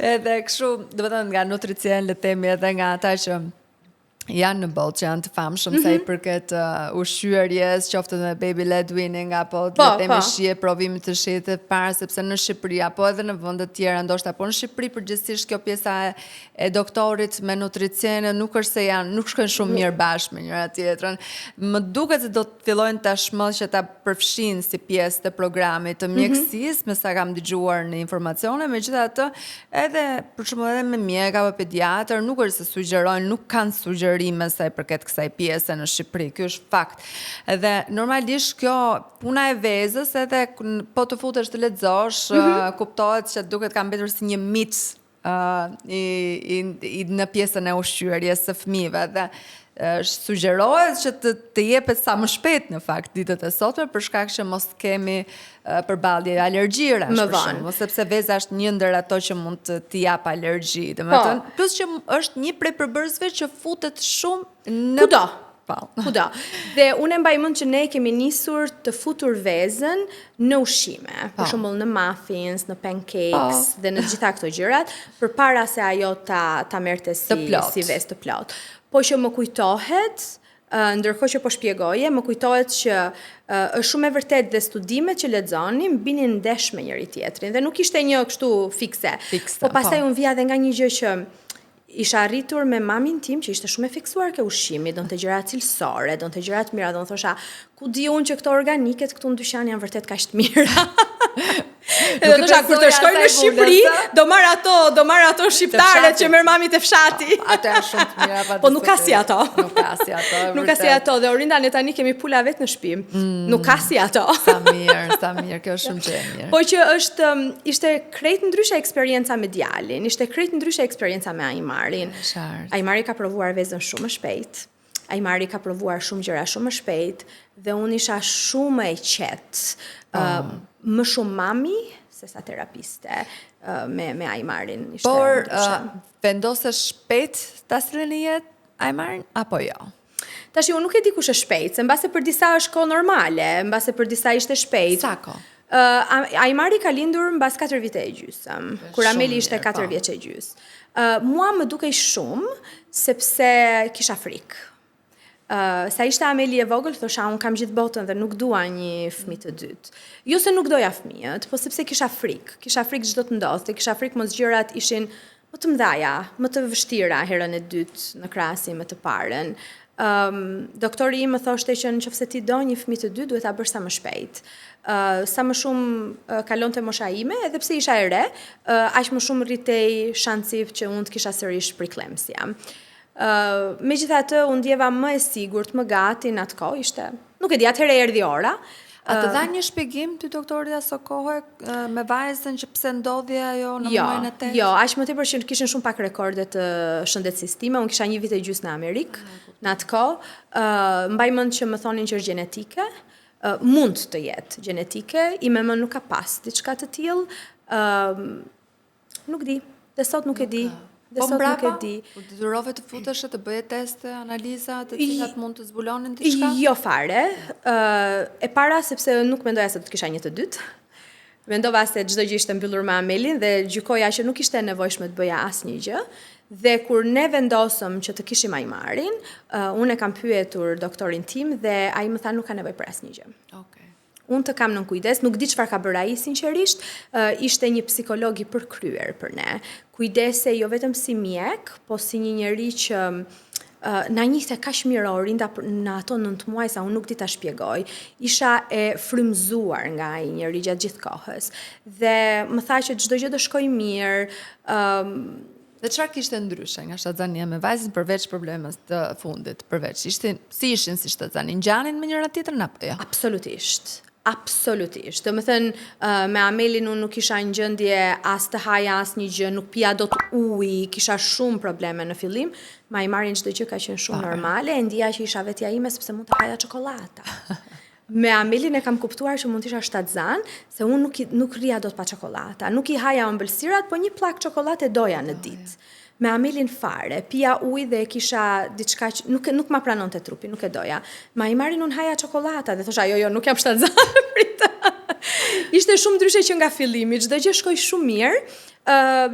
Edhe kështu, do të thënë nga nutricion le themi edhe nga ata që janë në botë që janë të famshëm sa i përket ushqyerjes, qoftë me baby led weaning apo le themi shije provimit të shihet të parë, sepse në Shqipëri apo edhe në vende të tjera ndoshta, po në Shqipëri përgjithsisht kjo pjesa e doktorit me nutricion nuk është se nuk shkojnë shumë mirë bashkë me njëra tjetrën. Më duket se do të fillojnë tashmë që ta përfshin si pjesë të programit të mjekësisë, me sa kam dëgjuar në informacione, megjithatë edhe për shembull edhe me mjek apo pediatër nuk është se sugjerojnë, nuk kanë sugjerime sa i përket kësaj pjese në Shqipëri. Ky është fakt. Dhe normalisht kjo puna e vezës, edhe po të futesh të lexosh, kuptohet që duket ka mbetur si një mit në pjesën e ushqyerjes së fëmijëve dhe sugjerohet që të jepet sa më shpejt në fakt ditët e sotme për shkak që mos kemi përballje alergjire më vonë, sepse veza është një ndër ato që mund të jap alergji, domethënë plus që është një prej përbërësve që futet shumë në kudo. Dhe unë mbaj mend që ne kemi nisur të futur vezën në ushqime, për shembull në muffins, në pancakes dhe në gjitha këto gjërat, përpara se ajo ta merrte si vezë të plot. Po që më kujtohet, ndërkohë që po shpjegoje, më kujtohet që është shumë e vërtet dhe studimet që lexonim binin ndesh me njëri tjetrin dhe nuk ishte një kështu fikse. Po pastaj unë vija edhe nga një gjë që isha arritur me mamin tim që ishte shumë e fiksuar ke ushqimi, donte gjëra cilësore, donte gjëra të mira, do të thosha, ku di unë që këto organiket këtu në dyqan janë vërtet kaq të mira. Edhe thosha kur të shkoj në Shqipëri, do marr ato shqiptarët që merr mami te fshati. Ato janë shumë të mira pa. Po nuk ka si ato. Nuk ka si ato. Nuk ka si ato dhe Orinda ne tani kemi pula vetë në shtëpi. Nuk ka si ato. Sa mirë, kjo është shumë që e mirë. Po që ishte krejt ndryshe eksperienca me djalin, ishte krejt ndryshe eksperienca me Ajmarin. Ajmari ka provuar vezën shumë më shpejt. Ajmari ka provuar shumë gjëra shumë më shpejt dhe unë isha shumë e qetë. Më shumë mami se sa terapiste me Ajmarin. Por vendose shpejt ta sileni jetë Ajmarin apo jo? Tashi unë nuk e di kush është shpejt, se mbase për disa është kohë normale, mbase për disa ishte shpejt. Sa kohë? Ajmari ka lindur mbas 4 vite e gjysëm, kur Ameli ishte 4 vjeç e gjys. Mua më dukej shumë sepse kisha frikë. Sa ishte Ameli e vogël, thosha unë kam gjithë botën dhe nuk dua një fëmijë të dytë. Jo se nuk doja fëmijët, po sepse kisha frikë çdo të ndodhte, kisha frikë mos gjërat ishin më të mëdha, më të vështira herën e dytë në krahasim me të parën. Doktori im më thoshte që nëse ti do një fëmijë të dytë, duhet ta bësh sa më shpejt. Sa më shumë kalonte mosha ime, edhe pse isha e re, aq më shumë rritej shansi që unë të kisha sërish preeclampsia. Megjithatë, unë ndjeva më e sigurt, më gati në atë kohë ishte. Nuk e di, atëherë erdhi ora. A të dha një shpjegim ty doktorit aso kohë me vajzën që pse ndodhi ajo në muajin e 8? Jo, aq më tepër që kishin shumë pak rekorde të shëndetësisë time. Unë kisha 1 vit e gjys në Amerikë në atë kohë. Mbaj mend që më thonin që është gjenetike. Mund të jetë gjenetike, ime më nuk ka pas diçka të tillë. Nuk di, dhe sot nuk e di. Po mbrapa, detyrove të futesh të bëje teste, analiza të cilat mund të zbulonin diçka? Jo fare. E para sepse nuk mendoja se do të kisha një të dytë. Mendova se çdo gjë ishte mbyllur me Amelin dhe gjykoja që nuk ishte e nevojshme të bëja asnjë gjë. Dhe kur ne vendosëm që të kishim Ajmarin, unë e kam pyetur doktorin tim dhe ai më tha nuk ka nevojë për asnjë gjë. Okej. Unë të kam nën kujdes, nuk di çfarë ka bërë ai sinqerisht, ishte një psikolog i përkryer për ne. Kujdese jo vetëm si mjek, po si një njeri që na njihte kaq mirë Orinda në ato 9 muaj sa unë nuk di ta shpjegoj. Isha e frymzuar nga ai njeri gjatë gjithë kohës. Dhe më tha që çdo gjë do shkojë mirë. Dhe çfarë kishte ndryshe nga shtazania me vajzën përveç problemeve të fundit, si ishin si shtazani, ngjanin me njëra tjetrën apo jo? Absolutisht. Domethënë me Amelin unë nuk isha në gjendje as të haja as një gjë, nuk pija dot ujë, kisha shumë probleme në fillim, me Ajmarin çdo gjë ka qenë shumë normale, e ndija që isha vetja ime sepse mund të haja çokolata. Me Amelin e kam kuptuar që mund të isha shtatzan, se unë nuk rria dot pa çokolata, nuk i haja ëmbëlsirat, po një plak çokolate doja në ditë. Me Amelin fare, pija ujë dhe kisha diçka që nuk ma pranonte trupi, nuk e doja. Me Ajmarin unë haja çokolata dhe thosha jo, nuk jam shtatzan. Ishte shumë ndryshe që nga fillimi, çdo gjë shkoi shumë mirë.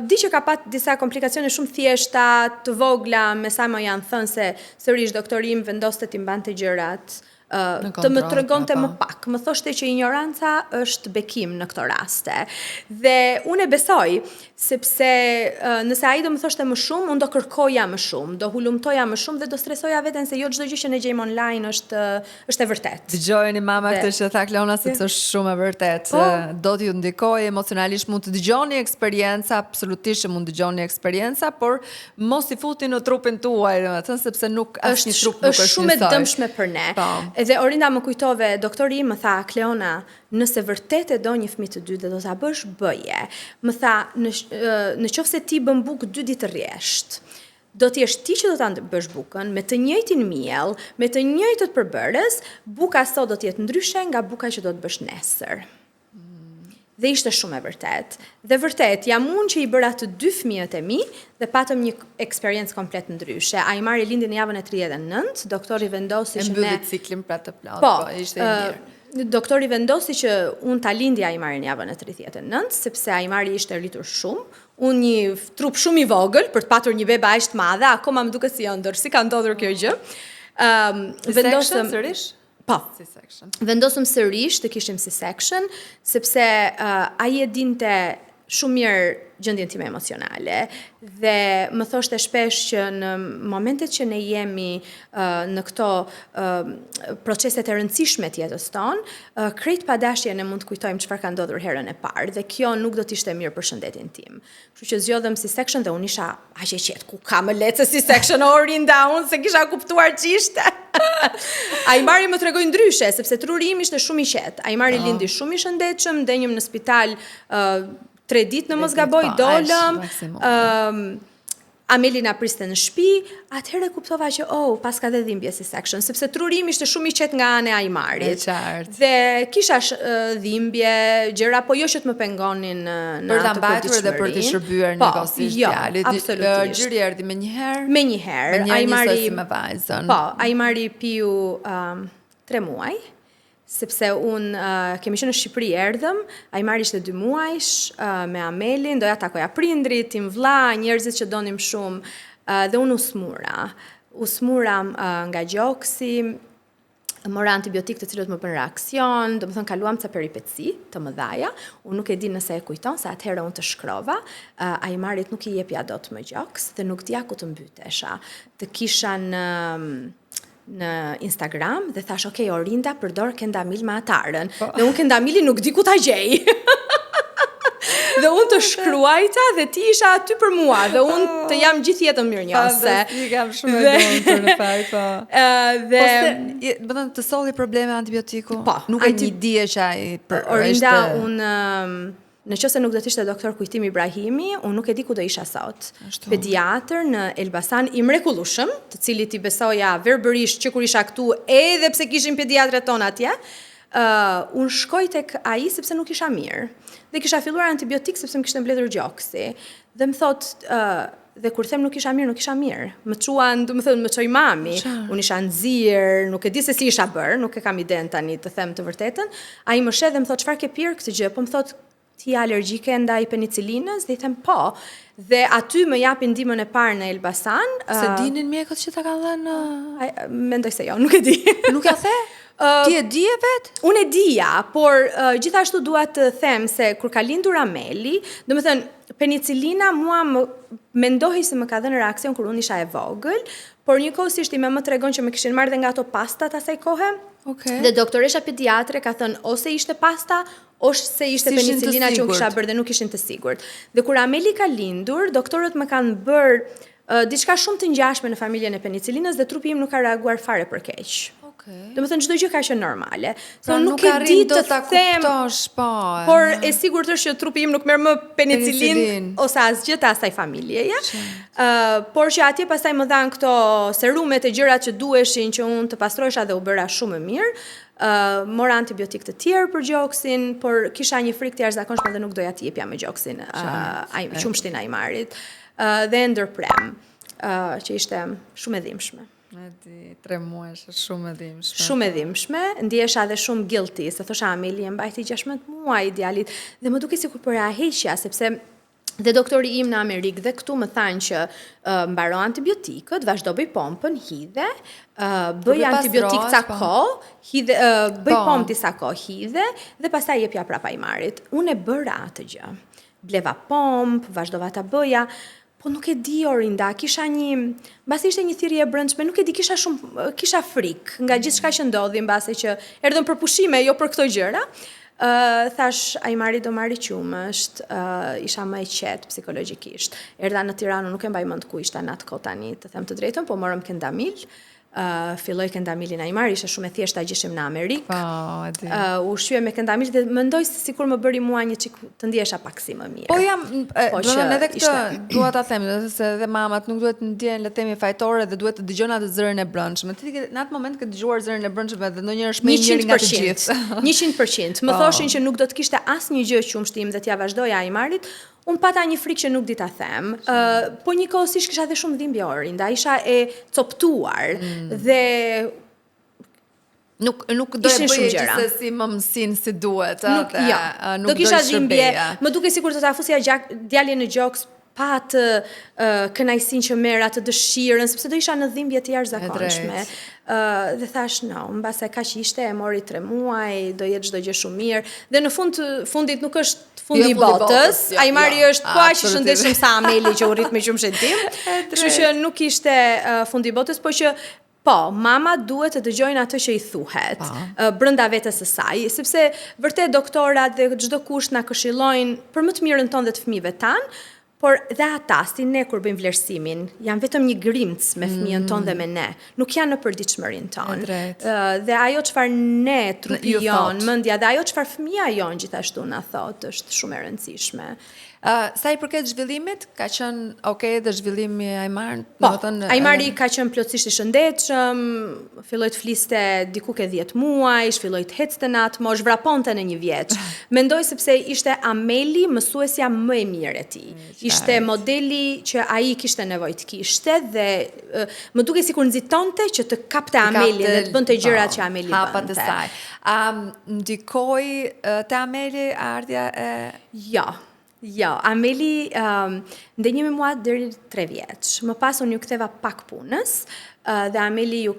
Di që ka pat disa komplikacione shumë thjeshta, të vogla, me sa më janë thënë se sërish doktori im vendoste t'i mbante gjërat. Të më tregonte më pak. Më thoshte që ignoranca është bekim në këto raste. Dhe unë e besoj, sepse nëse ai do më thoshte më shumë, unë do kërkoja më shumë, do hulumtoja më shumë dhe do stresoja veten se jo çdo gjë që ne gjejmë online është e vërtetë. Dëgjojeni mama këtë që tha Klona sepse është shumë e vërtetë. Do t'ju ndikojë emocionalisht, mund të dëgjoni eksperjenca, absolutisht mund të dëgjoni eksperjenca, por mos i futi në trupin tuaj, domethënë sepse nuk asnjë trup nuk është shumë e dëmshme për ne. Edhe Orinda më kujtove, doktori më tha, Kleona, nëse vërtet e do një fëmijë të dytë dhe do ta bësh, bëje. Më tha, në qoftë se ti bën bukë 2 ditë rresht, do t'jesh ti që do ta bësh bukën me të njëjtin miell, me të njëjtët përbërës, buka sot do të jetë ndryshe nga buka që do të bësh nesër. Dhe ishte shumë e vërtet. Dhe vërtet, jam unë që i bëra të 2 fëmijët e mi dhe patëm një eksperiencë komplet ndryshe. Ajmari lindi në javën e 39, doktori vendosi që ne... E mbyllit ciklin pra të plot, po ishte e mirë. Doktori vendosi që unë ta lindi Ajmari në javën e 39, sepse Ajmari ishte rritur shumë, unë një trup shumë i vogël, për të patur një beba aq të madhe, akoma më duket si ëndër, si ka ndodhur kjo gjë. Vendosëm sërish? Po, vendosëm sërish të kishim C-section, sepse ai e dinte shumë mirë gjendjen time emocionale dhe më thoshte shpesh që në momentet që ne jemi në këto proceset e rëndësishme të jetës tonë, krejt pa dashje ne mund të kujtojmë çfarë ka ndodhur herën e parë dhe kjo nuk do të ishte mirë për shëndetin tim. Kështu që zgjodhem C-section dhe unë isha aq e qetë, ku ka më lehtë se C-section o rinda unë se kisha kuptuar ç'ishte. Ajmari më tregoi ndryshe sepse truri im ishte shumë i qetë. Ajmari lindi shumë i shëndetshëm, ndenjëm në spital 3 ditë në mos gaboj, dolëm, Ameli na priste në shtëpi, atëherë kuptova që pas ka dhe dhimbje C-section, sepse truri im ishte shumë i qetë nga ana e Ajmarit. Dhe kisha dhimbje, gjëra, po jo që të më pengonin në për ta mbajtur dhe për të shërbyer njëkohësisht djalit. Absolutisht. Gjyri erdhi me njëherë. Me njëherë. Ajmari me vajzën. Po, Ajmari piu 3 muaj. Sepse unë kemi qenë në Shqipëri erdhëm, Ajmari ishte 2 muajsh, me Amelin, doja takoja prindrit, tim vlla, njerëzit që donim shumë, dhe unë usmura nga gjoksi, mora antibiotik të cilët më bën reaksion, do më thënë kaluam ca peripeci të mëdhaja, unë nuk e di nëse e kujton, se atëherë unë të shkrova, Ajmarit nuk i jepja dot më gjoks, dhe nuk dija ku të mbytesha, të kisha në Instagram dhe thash, Orinda, përdor Kendamil me atarën. Dhe unë Kendamili nuk di ku ta gjej. Dhe unë të shkruajta dhe ti isha aty për mua dhe unë të jam gjithë jetën mirënjohëse. Jam shumë e dontur në fakt, po. Dhe bëton të solli probleme antibiotiku. Po, nuk e një dije që ai Orinda, unë në qëse nuk do të ishte doktor Kujtim Ibrahimi, unë nuk e di ku do isha sot. Pediatër në Elbasan i mrekullueshëm, të cilit i besoja verbërisht që kur isha këtu, edhe pse kishin pediatrët tonë atje, unë shkoj tek ai sepse nuk isha mirë. Dhe kisha filluar antibiotik sepse më kishte mbledhur gjoksi. Dhe më thot, dhe kur them nuk isha mirë. Më çuan, do të thënë, më çoi mami. Unë isha nxirr, nuk e di se si isha bër, nuk e kam iden tani të them të vërtetën. Ai më shet dhe më thot, çfarë ke pirë këtë gjë? Po më thot, ti alergjike ndaj penicilinës? Dhe i them po. Dhe aty më japin ndihmën e parë në Elbasan. Se dinin mjekët që ta kanë dhënë? Mendoj se jo, nuk e di. Nuk ja the? Ti e di e vet? Unë e dija, por gjithashtu dua të them se kur ka lindur Ameli, do të thënë penicilina mua mendohej se më ka dhënë reaksion kur unë isha e vogël, por njëkohësisht i më tregon që më kishin marrë dhe nga ato pastat asaj kohe. Dhe doktoresha pediatre ka thënë ose ishte pasta, ose se ishte penicilina që unë kisha bërë dhe nuk ishin të sigurt. Dhe kur Ameli ka lindur, doktorët më kanë bërë diçka shumë të ngjashme në familjen e penicilinës dhe trupi im nuk ka reaguar fare për keq. Do të thënë çdo gjë ka qenë normale. Pra nuk e di të them, por e sigurt është që trupi im nuk merr më penicilin ose asgjë të asaj familjeje. Por që atje pastaj më dhan këto serumet e gjërat që duheshin që unë të pastrohesha dhe u bëra shumë më mirë. Mora antibiotik të tjerë për gjoksin, por kisha një frikë të jashtëzakonshme dhe nuk doja t'i jepja me gjoksin qumshtin Ajmarit. Dhe ndërprem, që ishte shumë e dhimbshme. 3 muaj është shumë e dhimbshme. Shumë e dhimbshme, ndjesha edhe shumë guilty, se thosha Ameli e mbajti 16 muaj djalit dhe më duke sikur për heqja, sepse dhe doktori im në Amerikë dhe këtu më thanë që mbaro antibiotikët, vazhdo bëj pompën, hidhe, bëj antibiotik ca kohë, bëj pompë disa kohë, hidhe dhe pastaj jepja prapa Ajmarit. Unë e bëra atë gjë. Bleva pompë, vazhdova ta bëja. Po nuk e di Orinda, mbasi ishte një thirrje e brendshme, nuk e di, kisha frikë nga gjithçka që ndodhi, mbasi që erdhëm për pushime, jo për këto gjëra. Thash, Ajmari do marri qumësht, isha më e qetë psikologjikisht. Erdha në Tiranë, nuk e mbaj mend ku ishta në atë kohë tani, të them të drejtën, po morëm Kendamil. Filloj Kendamilin Ajmari, ishte shumë e thjeshtë, gjishim në Amerikë. U shqyë me Kendamil dhe mendoj se sikur më bëri mua një çik të ndjesha pak si më mirë. Po jam, edhe këtë dua ta them, se edhe mamat nuk duhet të ndjehen, le të themi, fajtore dhe duhet të dëgjojnë atë zërin e brendshme. Ti në atë moment që dëgjuar zërin e brendshme dhe ndonjëherë është më i mirë nga të gjithë. 100%. Më thoshin që nuk do të kishte asnjë gjë qumshtim dhe t'ja vazhdoja Ajmarit. Unë pata një frikë që nuk di ta them, po njëkohësisht kisha dhe shumë dhimbje Orinda, isha e coptuar dhe nuk do e bëje që si më mësin si duhet, do kisha dhimbje, më duke sikur të ta fusja djalin në gjoks pa të kënaqësinë që merr, atë dëshirën, sepse do isha në dhimbje të jashtëzakonshme. dhe thash no, mbase kaq ishte, e mori 3 muaj, do jetë çdo gjë shumë mirë. Dhe në fundit nuk është fundi i botës. Ajmari është po aq i shëndetshëm sa Ameli që u rrit me qumshëtim. Kështu që nuk ishte fundi i botës, por që po, mama duhet të dëgjojnë atë që i thuhet brenda vetes së saj, sepse vërtet doktorat dhe çdo kush na këshillojnë për më të mirën tonë dhe të fëmijëve tan, por dhe ata, si ne kur bëjmë vlerësimin, janë vetëm një grimc me fëmijën tonë dhe me ne. Nuk janë në përditshmërinë tonë. Dhe ajo çfarë ne, trupi jon, mendja dhe ajo çfarë fëmia jon gjithashtu na thotë është shumë e rëndësishme. Sa i përket zhvillimit, ka qenë okay dhe zhvillimi i Ajmar? Po, Ajmari ka qenë plotësisht i shëndetshëm, filloi të fliste diku ke 10 muaj, filloi të hecte në atë moshë, vraponte në 1 vjeç. Mendoj sepse ishte Ameli mësuesja më e mirë e tij. Ishte modeli që ai kishte nevojë të kishte dhe më duket sikur nxitonte që të kapte Amelin dhe të bënte gjërat që Ameli bënte. Hapat e saj. Ndikoi te Ameli ardha e Jo, Ameli ndenjë me mua deri 3 vjeç. Më pas unë ju ktheva pak punës dhe Ameli ju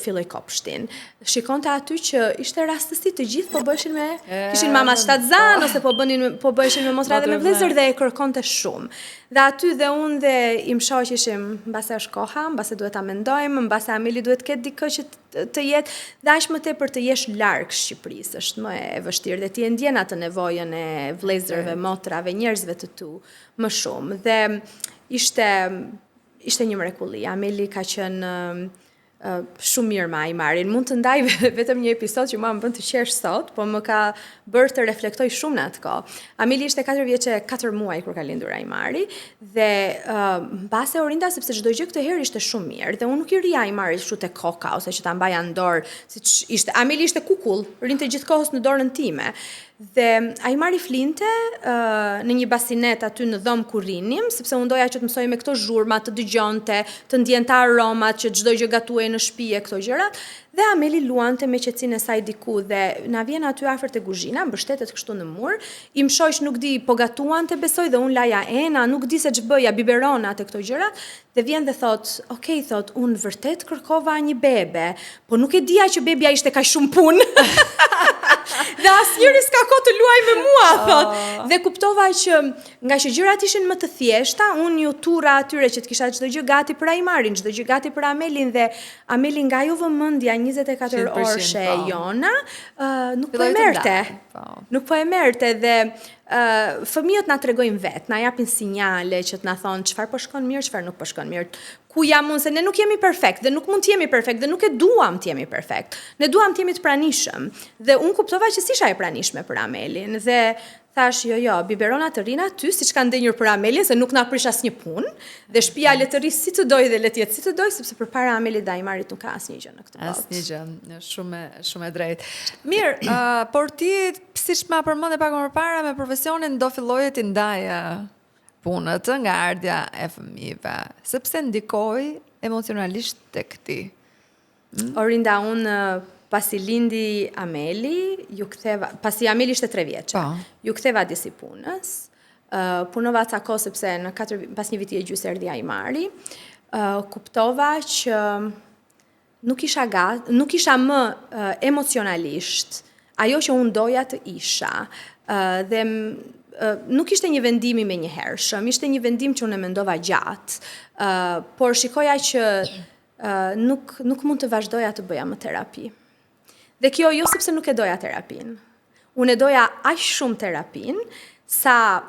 filloi kopshtin. Shikonte aty që ishte rastësi të gjithë po bëshin me kishin mama shtatzan ose po bëheshin me motra dhe me vëllezër dhe e kërkonte shumë. Dhe aty dhe unë dhe im shoqishim, mbase është koha, mbase duhet ta mendojmë, mbase Ameli duhet ketë dikë që të jetë dhe aq më tepër të jesh larg Shqipërisë, është më e vështirë dhe ti e ndjen atë nevojën e vëllezërve, motrave, njerëzve të tu më shumë. Dhe ishte një mrekulli. Ameli ka qenë shumë mirë me Ajmarin. Mund të ndaj vetëm një episod që mua më bën të qesh sot, po më ka bërë të reflektoj shumë në atë kohë. Ameli ishte 4 vjeç e 4 muaj kur ka lindur Ajmari dhe mbase u rinda sepse çdo gjë këtë herë ishte shumë mirë dhe unë nuk i rija Ajmarit kështu te koka ose që ta mbaja në dorë, siç ishte. Ameli ishte kukull, rinte gjithkohës në dorën time. Dhe Ajmari flinte në një basinet aty në dhomë ku rinim, sepse unë doja që të mësoj me këto zhurma, të dëgjonte, të ndjente aromat, që çdo gjë gatuej në shtëpi e këto gjërat. Dhe Ameli luante me qetësinë e saj diku dhe na vjen aty afër te kuzhina, mbështetet kështu në mur. Im shoq nuk di, po gatuante besoj dhe unë laja ena, nuk di se ç'bëja, biberonat e këto gjërat. Dhe vjen dhe thot, "Okej, thot, unë vërtet kërkova një bebe, po nuk e dija që bebja ishte kaq shumë punë." Dhe asnjëri s'ka kohë të luaj me mua, thot. Dhe kuptova që nga që gjërat ishin më të thjeshta, unë ju turra atyre që të kisha çdo gjë gati për Ajmarin, çdo gjë gati për Amelin dhe Ameli nga ajo vëmendja 24 orëshe e jona, nuk po e merrte. Nuk po e merrte dhe fëmijët na tregojnë vetë, na japin sinjale që të na thonë çfarë po shkon mirë, çfarë nuk po shkon mirë. Ku jam unë se ne nuk jemi perfekt dhe nuk mund të jemi perfekt dhe nuk e duam të jemi perfekt. Ne duam të jemi të pranishëm. Dhe unë kuptova që s'isha e pranishme për Amelin dhe thash jo, biberona të rina ty siç ka ndenjur për Amelin se nuk na prish asnjë punë dhe shtëpia le të rri si të doj dhe le të jetë si të doj sepse përpara Amelit dhe Ajmarit nuk ka asnjë gjë në këtë botë. Asnjë gjë, shumë e drejtë. Mirë, por ti siç ma përmendë pak më parë me profesionin do filloje të ndaje punët nga ardha e fëmijëve, sepse ndikoi emocionalisht tek ti. Orinda, unë pasi lindi Ameli, pasi Ameli ishte 3 vjeçë, ju ktheva disi punës, punova ca kohë sepse pas 1 viti e gjysmë erdhi Ajmari, kuptova që nuk isha më emocionalisht ajo që unë doja të isha dhe nuk ishte një vendimi me një hershëm, ishte një vendim që unë e mendova gjatë, por shikoja që nuk mund të vazhdoja të bëja më terapi. Dhe kjo jo sepse nuk e doja terapin. Unë e doja aq shumë terapin sa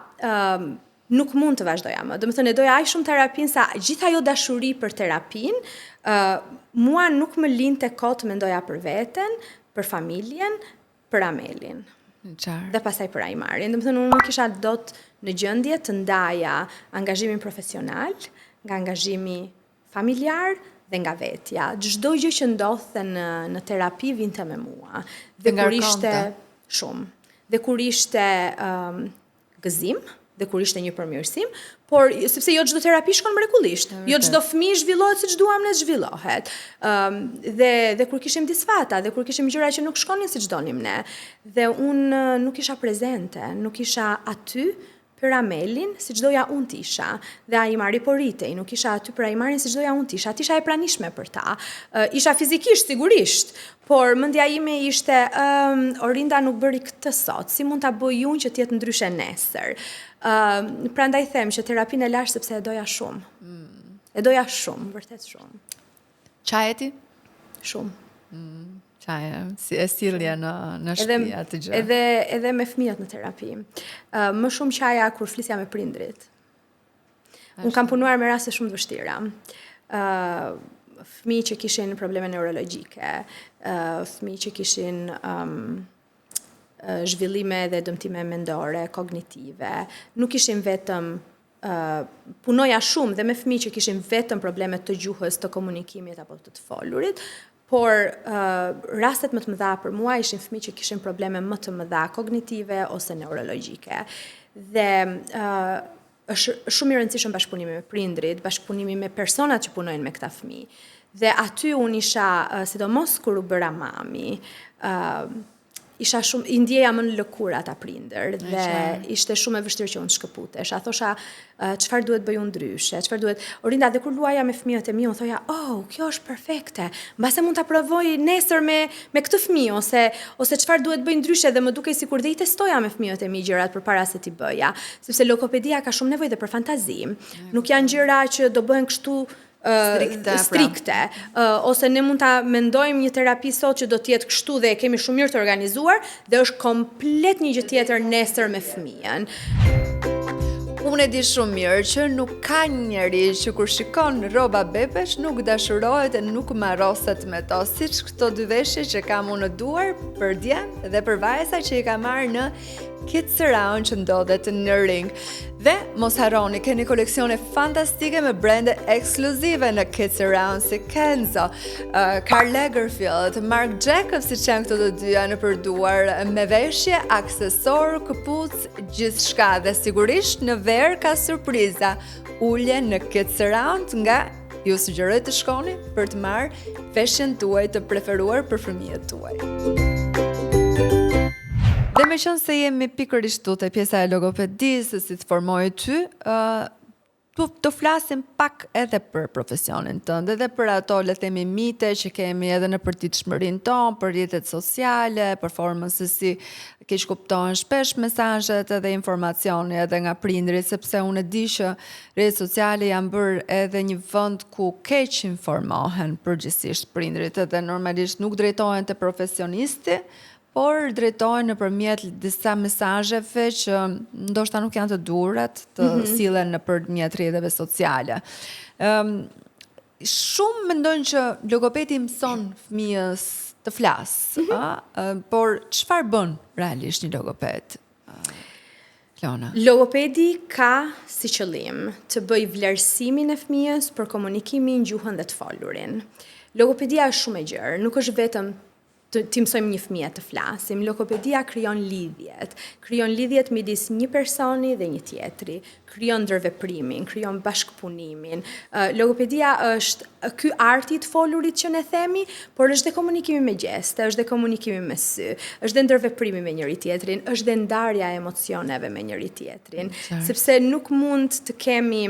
nuk mund të vazhdoja më. Domethënë e doja aq shumë terapin sa gjithë ajo dashuri për terapin, mua nuk më linte kohë të mendoja për veten, për familjen, për Amelin. Dhe pastaj për Ajmarin. Domethënë unë nuk isha dot në gjendje të ndaja angazhimin profesional nga angazhimi familjar dhe nga vetja. Çdo gjë që ndodhte në terapi vinte me mua. Dhe kur ishte shumë. Dhe kur ishte gëzim, dhe kur ishte një përmirësim, por sepse jo çdo terapi shkon mrekullisht. Jo çdo fëmijë zhvillohet siç duam ne zhvillohet. Dhe kur kishim disfata, dhe kur kishim gjëra që nuk shkonin siç donim ne, dhe unë nuk isha prezente, nuk isha aty Piramelin, si çdoja unë t'isha, dhe ai marri poritej, nuk isha aty për ai marrin si çdoja unë t'isha, t'isha e pranishme për ta. Isha fizikisht, sigurisht, por mendja ime ishte, Orinda nuk bëri këtë sot, si mund ta bëj unë që t'jetë ndryshe nesër. Prandaj them që terapinë e lash sepse e doja shumë. E doja shumë, vërtet shumë. Çajeti? Shumë. Çaje, si e sillje në shtëpi atë gjë. Edhe me fëmijët në terapi. Më shumë qaja kur flisja me prindrit. Unë kam punuar me raste shumë të vështira. Fëmijë që kishin probleme neurologjike, fëmijë që kishin zhvillime dhe dëmtime mendore, kognitive. Nuk ishin vetëm punoja shumë dhe me fëmijë që kishin vetëm probleme të gjuhës, të komunikimit apo të folurit, por rastet më të mëdha për mua ishin fëmijë që kishin probleme më të mëdha kognitive ose neurologjike. Dhe është shumë i rëndësishëm bashkëpunimi me prindrit, bashkëpunimi me personat që punojnë me këta fëmijë. Dhe aty unë isha, sidomos kur u bëra mami, isha shumë, i ndjeja më në lëkurë ata prindër dhe ishte shumë e vështirë që unë shkëputesh. A thosha, çfarë duhet bëj unë ndryshe, çfarë duhet... Orinda, dhe kur luaja me fëmijët e mi, unë thoja, kjo është perfekte, mbase mund ta provoj nesër me këtë fëmijë, ose çfarë duhet bëj ndryshe dhe më dukej sikur dhe i testoja me fëmijët e mi gjërat përpara se t'i bëja, sepse logopedia ka shumë nevojë dhe për fantazi. Nuk janë gjëra që do bëhen kështu strikte. Ose ne mund ta mendojmë një terapi sot që do t'jetë kështu dhe e kemi shumë mirë të organizuar dhe është komplet një gjë tjetër nesër me fëmijën. Unë e di shumë mirë që nuk ka njeri që kur shikon rroba bebesh nuk dashurohet e nuk marroset me to, siç këto dy veshje që kam unë në duar për djem dhe për vajza që i ka marrë në Kids Around që ndodhet në Ring. Dhe mos harroni, keni koleksione fantastike me brende ekskluzive në Kids Around si Kenzo, Karl Lagerfeld, Marc Jacobs, si që janë këto të dyja në përduar, me veshje, aksesor, këpuc, gjithçka dhe sigurisht në verë ka surpriza. Ulje në Kids Around nga ju sugjeroj të shkoni për të marrë veshjen tuaj të preferuar për fëmijët tuaj. Dhe me qënë se jemi pikërisht tu te pjesa e logopedisë, si të formoj ty, të flasim pak edhe për profesionin tënd, edhe për ato le themi mite që kemi edhe në përditshmërinë tonë, për rrjetet sociale, për formën se si keq kuptohen shpesh mesazhet edhe informacioni edhe nga prindrit, sepse unë e di që rrjetet sociale janë bërë edhe një vend ku keq informohen përgjithsisht prindrit, edhe normalisht nuk drejtohen te profesionisti, por drejtohen nëpërmjet disa mesazheve që ndoshta nuk janë të duhurat të sillen nëpërmjet rrjeteve sociale. Shumë mendojnë që logopedi mëson fëmijës të flasë, por çfarë bën realisht një logoped? Klona. Logopedi ka si qëllim të bëj vlerësimin e fëmijës për komunikimin, gjuhën dhe të folurin. Logopedia është shumë e gjerë, nuk është vetëm të mësojmë një fëmijë të flasim. Logopedia krijon lidhjet midis një personi dhe një tjetri, krijon ndërveprimin, krijon bashkëpunimin. Logopedia është ky arti të folurit që ne themi, por është dhe komunikimi me gjeste, është dhe komunikimi me sy, është dhe ndërveprimi me njëri tjetrin, është dhe ndarja e emocioneve me njëri tjetrin, sepse nuk mund të kemi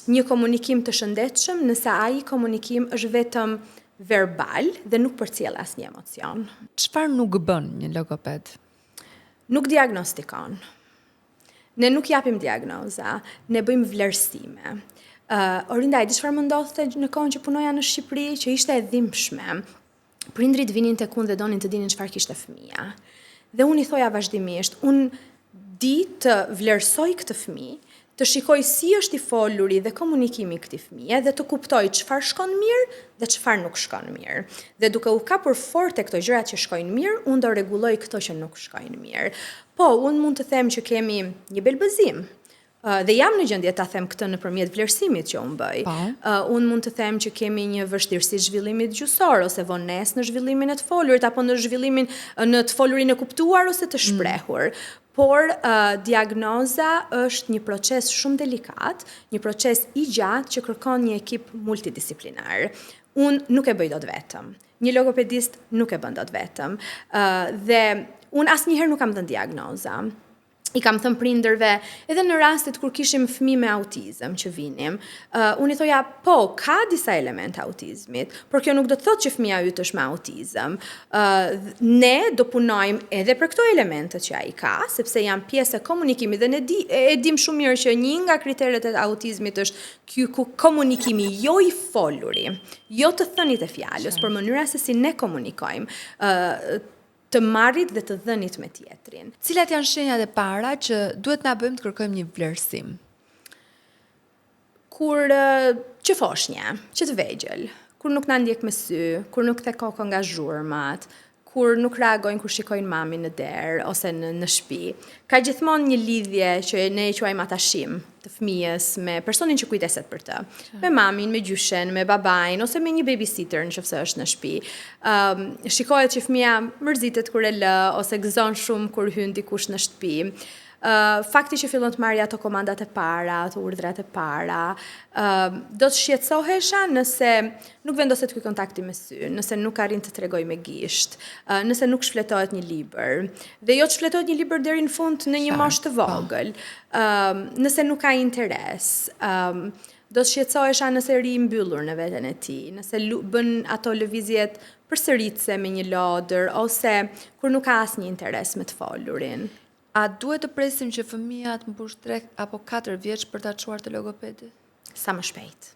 një komunikim të shëndetshëm nëse ai komunikim është vetëm verbal dhe nuk përcjell asnjë emocion. Çfarë nuk bën një logoped? Nuk diagnostikon. Ne nuk japim diagnoza, ne bëjmë vlerësime. Orinda, e di çfarë më ndodhte në kohën që punoja në Shqipëri, që ishte e dhimbshme. Prindrit vinin tek unë dhe donin të dinin çfarë kishte fëmia. Dhe unë i thoja vazhdimisht, unë di të vlerësoj këtë fëmijë, të shikoj si është i foluri dhe komunikimi këtij fëmije dhe të kuptoj çfarë shkon mirë dhe çfarë nuk shkon mirë. Dhe duke u kapur fort te këto gjërat që shkojnë mirë, unë do rregulloj këto që nuk shkojnë mirë. Po, unë mund të them që kemi një belbëzim. Dhe jam në gjendje ta them këtë nëpërmjet vlerësimit që unë bëj. Unë mund të them që kemi një vështirësi zhvillimit gjysor ose vonesë në zhvillimin e të folurit apo në zhvillimin në të folurin e kuptuar ose të shprehur. Por diagnoza është një proces shumë delikat, një proces i gjatë që kërkon një ekip multidisiplinar. Unë nuk e bëj dot vetëm. Një logopedist nuk e bën dot vetëm. Dhe unë asnjëherë nuk kam dhënë diagnoza. I kam thënë prindërve, edhe në rastet kur kishim fëmijë me autizëm që vinim, unë I thoja, po, ka disa elemente autizmit, por kjo nuk do të thotë që fëmija ytë është me autizëm. Ne do punojmë edhe për këto elementet që ai ka, sepse janë pjesë e komunikimit dhe e dim shumë mirë që një nga kriteret e autizmit është ky komunikimi jo I foluri, jo të thënit e fjalës, por mënyra se si ne komunikojmë, të marrit dhe të dhënit me tjetrin. Cilat janë shenjat e para që duhet na bëjmë të kërkojmë një vlerësim? Kur që foshnje, që të vegjël, kur nuk na ndjek me sy, kur nuk the kokë nga zhurmat, kur nuk reagojnë kur shikojnë mamin në derë ose në shtëpi. Ka gjithmonë një lidhje që ne e quajmë atashim të fëmijës me personin që kujdeset për të. Me mamin, me gjyshen, me babain, ose me një babysitter nëse është në shtëpi. Shikohet që fëmija mërzitet kur e lë, ose gëzon shumë kur hyn dikush në shtëpi. Fakti që fillon të marrë ato komandat e para, ato urdhrat e para, do të shqetësohesha nëse nuk vendoset ky kontakti me sy, nëse nuk arrin të tregoj me gisht, nëse nuk shfletohet një libër, dhe jo të shfletohet një libër deri në fund në një moshë të vogël, nëse nuk ka interes, do të shqetësohesha nëse ri I mbyllur në veten e tij, nëse bën ato lëvizjet përsëritse me një lodër, ose kur nuk ka asnjë interes me të folurin. A duhet të presim që fëmija të mbush 3 apo 4 vjeç për ta çuar te logopedi? Sa më shpejt.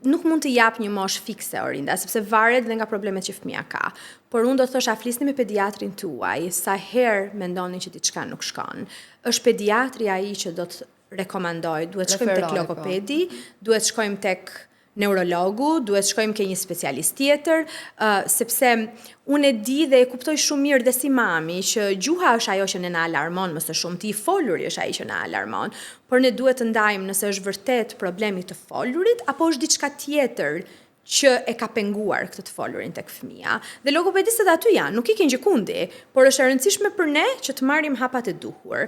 Nuk mund të jap një moshë fikse Orinda, sepse varet dhe nga problemet që fëmija ka. Por unë do të thosha flisni me pediatrin tuaj, sa herë mendoni që diçka nuk shkon. Është pediatri ai që do të rekomandoj, duhet shkojmë tek logopedi, duhet shkojmë tek neurologu, duhet shkojmë ke një specialist tjetër, sepse unë e di dhe e kuptoj shumë mirë dhe si mami që gjuha është ajo që ne na alarmon më së shumti, I foluri është ai që na alarmon, por ne duhet të ndajmë nëse është vërtet problemi të folurit apo është diçka tjetër që e ka penguar këtë të folurin tek fëmia. Dhe logopedistët aty janë, nuk ikin gjikundi, por është e rëndësishme për ne që të marrim hapat e duhur.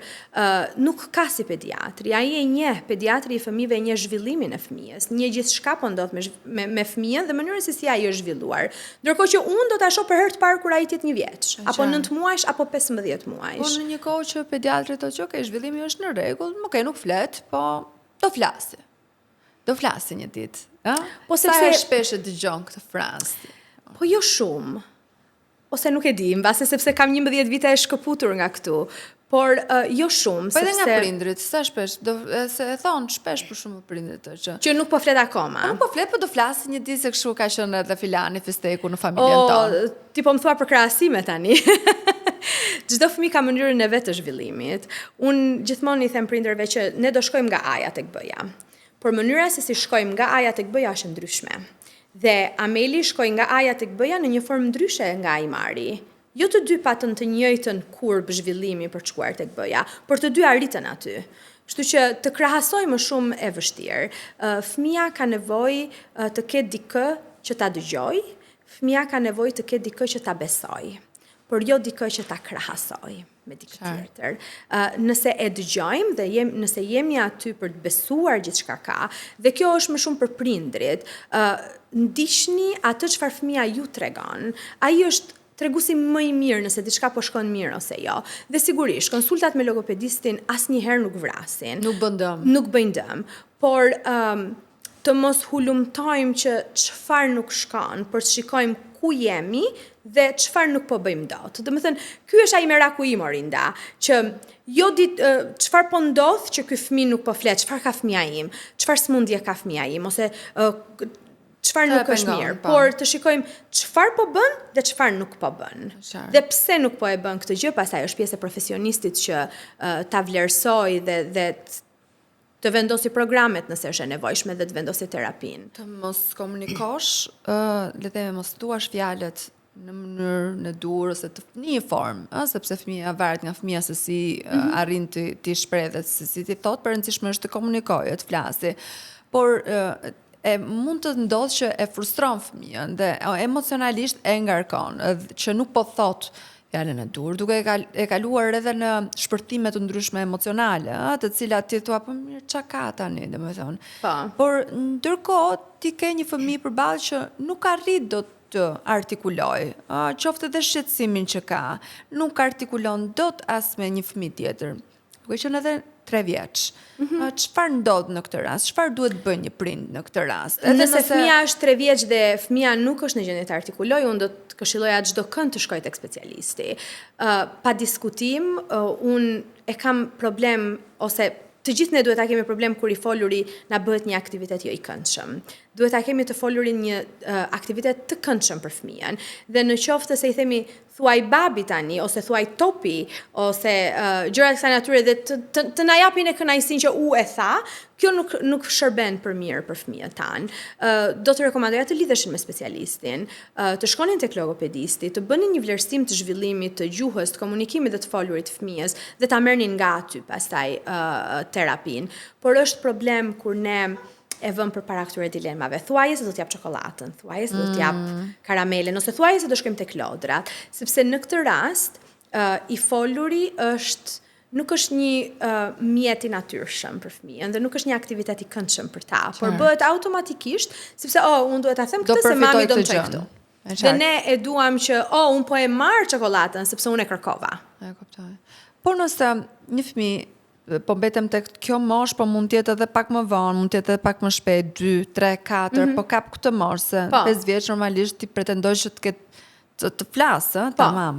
Nuk ka si pediatri, ai e njeh, pediatri I fëmijëve e njeh zhvillimin e fëmijës, njeh gjithçka po ndodh me fëmijën dhe mënyrën se si ai është zhvilluar. Ndërkohë që unë do ta shoh për herë të parë kur ai tet 1 vjeç, apo 9 muajsh apo 15 muajsh. Po në një kohë që pediatri thotë që okay, zhvillimi është në rregull, nuk flet, po do flasi. Do flasi një ditë. Po sepse shpesh e dëgjon këtë fransë. Po jo shumë. Ose nuk e di, mbase sepse kam 11 vite e shkëputur nga këtu. Por jo shumë, po edhe nga prindrit, sa shpesh, se e thonë shpesh për shumë prindrit që nuk po flet akoma. Po flet, po do flasi një ditë se kështu ka qenë edhe filani festeku në familjen tonë. Ti po më thua për krahasime tani. Çdo fëmijë ka mënyrën e vet të zhvillimit. Unë gjithmonë I them prindërve që ne do shkojmë nga A-ja tek B-ja. Por mënyra se si shkojmë nga A-ja tek B-ja është ndryshme. Dhe Ameli shkoi nga A-ja tek B-ja në një formë ndryshe nga Ajmari. Jo të dy patën të njëjtën kurb zhvillimi për të shkuar tek B-ja, por të dy arritën aty. Kështu që të krahasoj më shumë e vështirë. Fëmia ka nevojë të ketë dikë që ta dëgjoj, fëmia ka nevojë të ketë dikë që ta besoj, por jo dikë që ta krahasoj me dikë tjetër. Nëse e dëgjojmë dhe nëse jemi aty për të besuar gjithçka ka, dhe kjo është më shumë për prindrit, ndiqni atë çfarë fëmia ju tregon. Ai është treguesi më I mirë nëse diçka po shkon mirë ose jo. Dhe sigurisht, konsultat me logopedistin asnjëherë nuk vrasin. Nuk bën dëm. Nuk bëjnë dëm. Por të mos hulumtojmë që çfarë nuk shkon, por të shikojmë ku jemi dhe çfarë nuk po bëjmë dot. Domethënë, ky është ai meraku Im Orinda, që jo çfarë po ndodh që ky fëmijë nuk po flet, çfarë ka fëmia im, çfarë smundje ka fëmia im, ose çfarë nuk është mirë, por të shikojmë çfarë po bën dhe çfarë nuk po bën. Dhe pse nuk po e bën këtë gjë, pastaj është pjesë e profesionistit që ta vlerësoj dhe të vendosi programet nëse është e nevojshme dhe të vendosi terapin. Të mos komunikosh, le të themi mos thuash fjalët në mënyrë në dur ose në një formë, sepse fëmia varet nga fëmia se si arrin të shprehë, se si ti thot, për rëndësishme është të komunikojë, të flasi. Por mund të ndodhë që e frustron fëmijën dhe emocionalisht e ngarkon, që nuk po thot fjalën e dur, duke e kaluar edhe në shpërthime të ndryshme emocionale, të cilat ti thua, po mirë, çka ka tani, domethënë. Por ndërkohë ti ke një fëmijë përballë që nuk arrit dot të artikuloj, qoftë edhe shqetësimin që ka, nuk artikulon dot as me një fëmijë tjetër. Duke qenë edhe 3 vjeç. Çfarë ndodh në këtë rast? Çfarë duhet bëj një prind në këtë rast? Nëse fëmia është 3 vjeç dhe fëmia nuk është në gjendje të artikulojë, unë do të këshilloja çdo kënd të shkojë tek specialisti. Pa diskutim, unë e kam problem ose të gjithë ne duhet ta kemi problem kur i foluri na bëhet një aktivitet jo i këndshëm. Duhet ta kemi të folurin një aktivitet të këndshëm për fëmijën. Dhe në qoftë se i themi thuaj babi tani, ose thuaj topi, ose gjëra të kësaj natyre dhe të na japin e kënaqësinë që e tha, kjo nuk shërben për mirë për fëmijët tanë. Do të rekomandoja të lidheshin me specialistin, të shkonin tek logopedisti, të bënin një vlerësim të zhvillimit të gjuhës, të komunikimit dhe të folurit të fëmijës dhe ta merrnin nga aty pastaj terapin. Por është problem kur ne e vëm për para këtyre dilemave. Thuaje se do t'jap çokoladën, thuaje se do t'jap karamelen, ose thuaje se do shkojmë tek lodrat, sepse në këtë rast i foluri nuk është një mjet i natyrshëm për fëmijën dhe nuk është një aktivitet i këndshëm për ta, por bëhet automatikisht sepse unë duhet ta them këtë se mami do më çojë këtu. Dhe ne e duam që unë po e marr çokoladën sepse unë e kërkova. E kuptoj. Por nëse një fëmijë po mbetem tek kjo moshë, po mund të jetë edhe pak më vonë, mund të jetë edhe pak më shpejt, 2, 3, 4, po kap këtë moshë, se 5 vjeç normalisht ti pretendojsh që të ketë të flasë, tamam,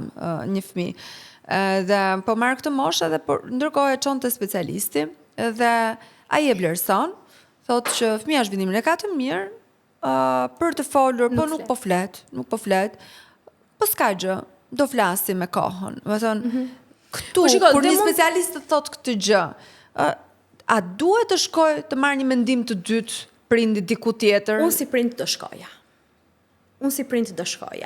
një fëmijë. Dhe po marr këtë moshë edhe ndërkohë e çon te specialisti dhe ai e vlerëson, thotë që fëmia është zhvillimin e ka të mirë, për të folur, po nuk po flet, po s'ka gjë, do flasi me kohën. Do të thonë këtu, kur një specialist të thot këtë gjë, a duhet të shkoj të marrë një mendim të dytë prindi diku tjetër? Unë si prind do shkoja.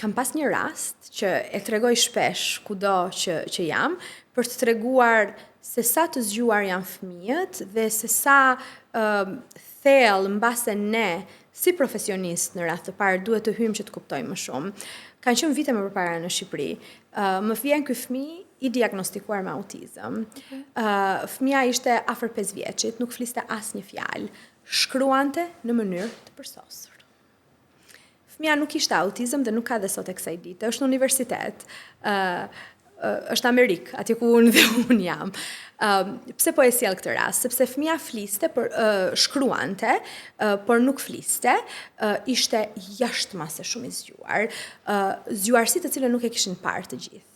Kam pas një rast që e tregoj shpesh kudo që jam, për të treguar se sa të zgjuar janë fëmijët dhe se sa thellë mbase ne si profesionist në radhë të parë duhet të hyjmë që të kuptojmë më shumë. Kanë qenë vite më përpara në Shqipëri. Më vjen ky fëmijë i diagnostikuar me autizëm. Fëmia ishte afër 5 vjeçit, nuk fliste asnjë fjalë, shkruante në mënyrë të përsosur. Fëmia nuk ishte autizëm dhe nuk ka dhe sot e kësaj dite, është në universitet. Është Amerikë, atje ku unë dhe unë jam. Pse po e sjell këtë rast? Sepse fëmia fliste, shkruante, por nuk fliste, ishte jashtëmase shumë i zgjuar. Zgjuarsi të cilën nuk e kishin parë të gjithë.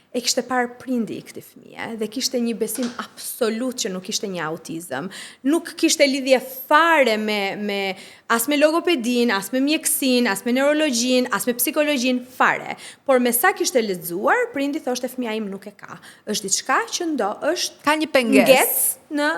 E kishte parë prindi i këtij fëmije dhe kishte një besim absolut që nuk ishte një autizëm. Nuk kishte lidhje fare as me logopedin, as me mjekësin, as me neurologjin, as me psikologjin, fare. Por me sa kishte lexuar, prindi thoshte fëmia im nuk e ka. Është diçka që është ka një pengesë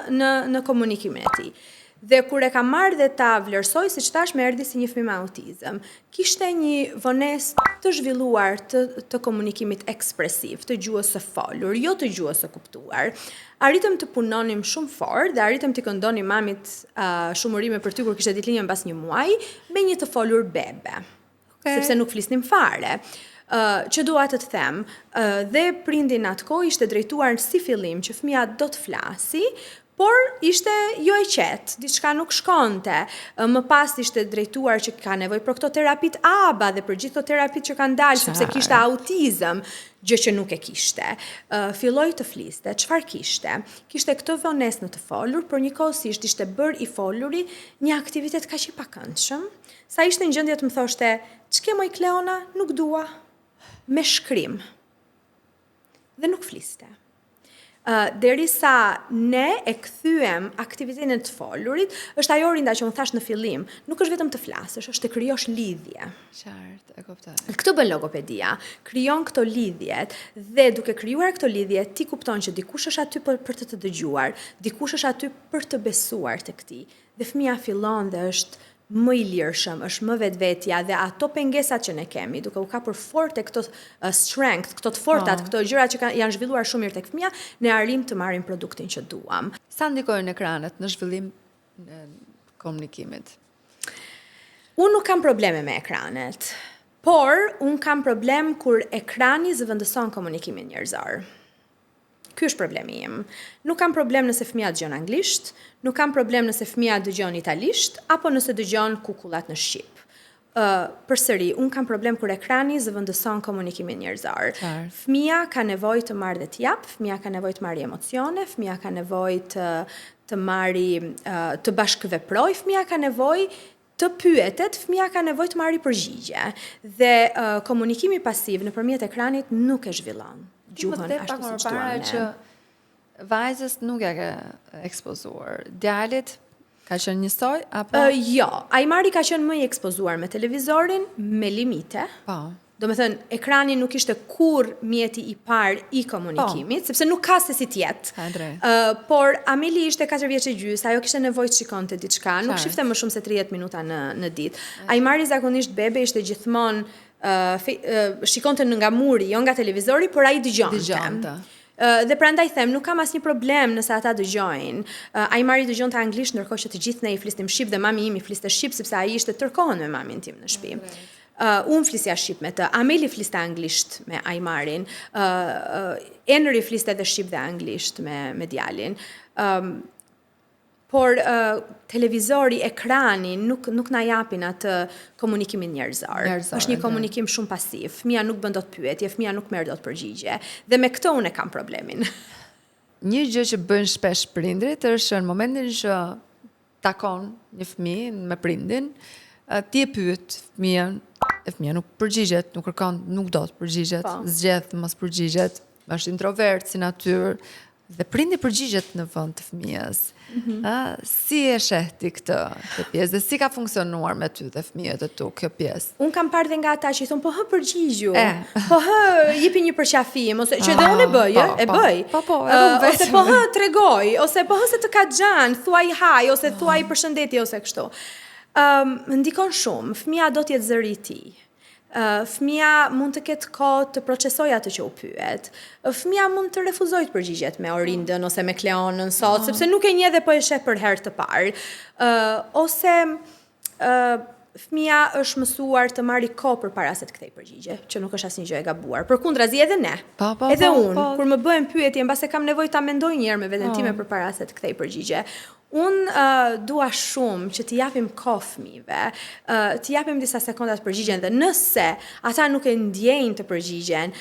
në komunikimin e tij. Dhe kur e ka marrë dhe ta vlerësoj, siç thash, më erdhi si një fëmijë me autizëm. Kishte një vonesë të zhvilluar të komunikimit ekspresiv, të gjuhës së folur, jo të gjuhës së kuptuar. Arritëm të punonim shumë fort dhe arritëm të këndonim mamit shumë urime për ty kur kishte ditëlindje mbas një muaji me një të folur bebe. Sepse nuk flisnim fare. Që dua të them, dhe prindi në atë kohë ishte drejtuar si fillim që fëmia do të flasi, por ishte jo e qetë, diçka nuk shkonte. Më pas ishte drejtuar që ka nevojë për këto terapit ABA dhe për gjithë këto terapit që kanë dalë, sepse kishte autizëm, gjë që nuk e kishte. Filloi të fliste, çfarë kishte? Kishte këtë vonesë në të folur, por njëkohësisht ishte bërë i foluri një aktivitet kaq i pakëndshëm, sa ishte në gjendje të më thoshte, "Ç'ke moj Kleona? Nuk dua." Me shkrim. Dhe nuk fliste. Derisa ne e kthyem aktivitetin e të folurit, është ajo rinda që unë thash në fillim, nuk është vetëm të flasësh, është të krijosh lidhje. Qartë, e kuptoj. Këtë bën logopedia, krijon këto lidhjet dhe duke krijuar këto lidhje, ti kupton që dikush është aty për të dëgjuar, dikush është aty për të besuar tek ti. Dhe fëmia fillon dhe është më i lirshëm, është më vetvetja dhe ato pengesat që ne kemi, duke u kapur fort e këto strength, këto të fortat, këto gjëra që janë zhvilluar shumë mirë tek fëmia, ne arrim të marrim produktin që duam. Sa ndikojnë ekranet në zhvillim në komunikimit? Unë nuk kam probleme me ekranet, por unë kam problem kur ekrani zëvendëson komunikimin njerëzor. Ky është problemi im. Nuk kam problem nëse fëmia dëgjon anglisht, nuk kam problem nëse fëmia dëgjon italisht, apo nëse dëgjon kukullat në shqip. përsëri, unë kam problem kur ekrani zëvendëson komunikimin njerëzor. Fëmia ka nevojë të marrë dhe të jap, fëmia ka nevojë të marrë emocione, fëmia ka nevojë të marrë të bashkëveproj, fëmia ka nevojë të pyetet, fëmia ka nevojë të marrë përgjigje. Dhe komunikimi pasiv nëpërmjet ekranit nuk e zhvillon gjuhën ashtu siç duam që vajzës nuk ja ka ekspozuar. Djalit ka qenë njësoj, apo? Jo, Ajmari ka qenë më i ekspozuar me televizorin, me limite. Po. Do me thënë, ekrani nuk ishte kur mjeti i par i komunikimit, sepse nuk ka se si tjetë. Por Ameli ishte 4 vjeç e gjys, ajo kishte nevojë të shikonte diçka, nuk shifte më shumë se 30 minuta në ditë. Ajmari zakonisht bebe ishte gjithmonë shikonte nga muri, jo nga televizori, por ai dëgjonte. Dhe prandaj them, nuk kam asnjë problem nëse ata dëgjojnë. Ajmari dëgjonte anglisht, ndërkohë që të gjithë ne i flisnim shqip dhe mami im i fliste shqip sepse ai ishte tërkohën me mamin tim në shtëpi. Unë flisja shqip me të, Ameli fliste anglisht me Ajmarin, Enri fliste edhe shqip dhe anglisht me djalin. Por televizori, ekrani nuk na japin atë komunikimin njerëzor. Është një komunikim shumë pasiv. Fëmia nuk bën dot pyetje, fëmia nuk merr dot përgjigje. Dhe me këtë unë kam problemin. Një gjë që bën shpesh prindrit është në momentin që takon një fëmijë me prindin, ti e pyet fëmijën, e fëmija nuk përgjigjet, nuk kërkon, nuk do të përgjigjet, zgjedh mos përgjigjet, është introvert si natyrë, dhe prindi përgjigjet në vend të fëmijës. Si e sheh ti këtë pjesë dhe si ka funksionuar me ty dhe fëmijët e tu kjo pjesë? Unë kam parë dhe nga ata që i thonë, po përgjigju, po jepi një përqafim, ose që dhe unë e bëj, ose po tregoj, ose po se të ka gjanë, thuaj haj, ose thuaj përshëndetje, ose kështu. Ndikon shumë, fëmia do t'jetë zëri i tij. Fëmia mund të ketë kohë të procesojë atë që u pyet. Fëmia mund të refuzojë të përgjigjet me Orindën ose me Kleonën sot, sepse nuk e njeh dhe po e sheh për herë të parë. Ose fëmia është mësuar të marrë kohë përpara se të kthej përgjigje, që nuk është asnjë gjë e gabuar. Përkundrazi edhe ne. Edhe unë, kur më bëhen pyetje, mbase kam nevojë ta mendoj një herë me veten time përpara se të kthej përgjigje. Unë dua shumë që t'i japim kohë fëmijëve, t'i japim disa sekonda të përgjigjen, dhe nëse ata nuk e ndjejnë të përgjigjen,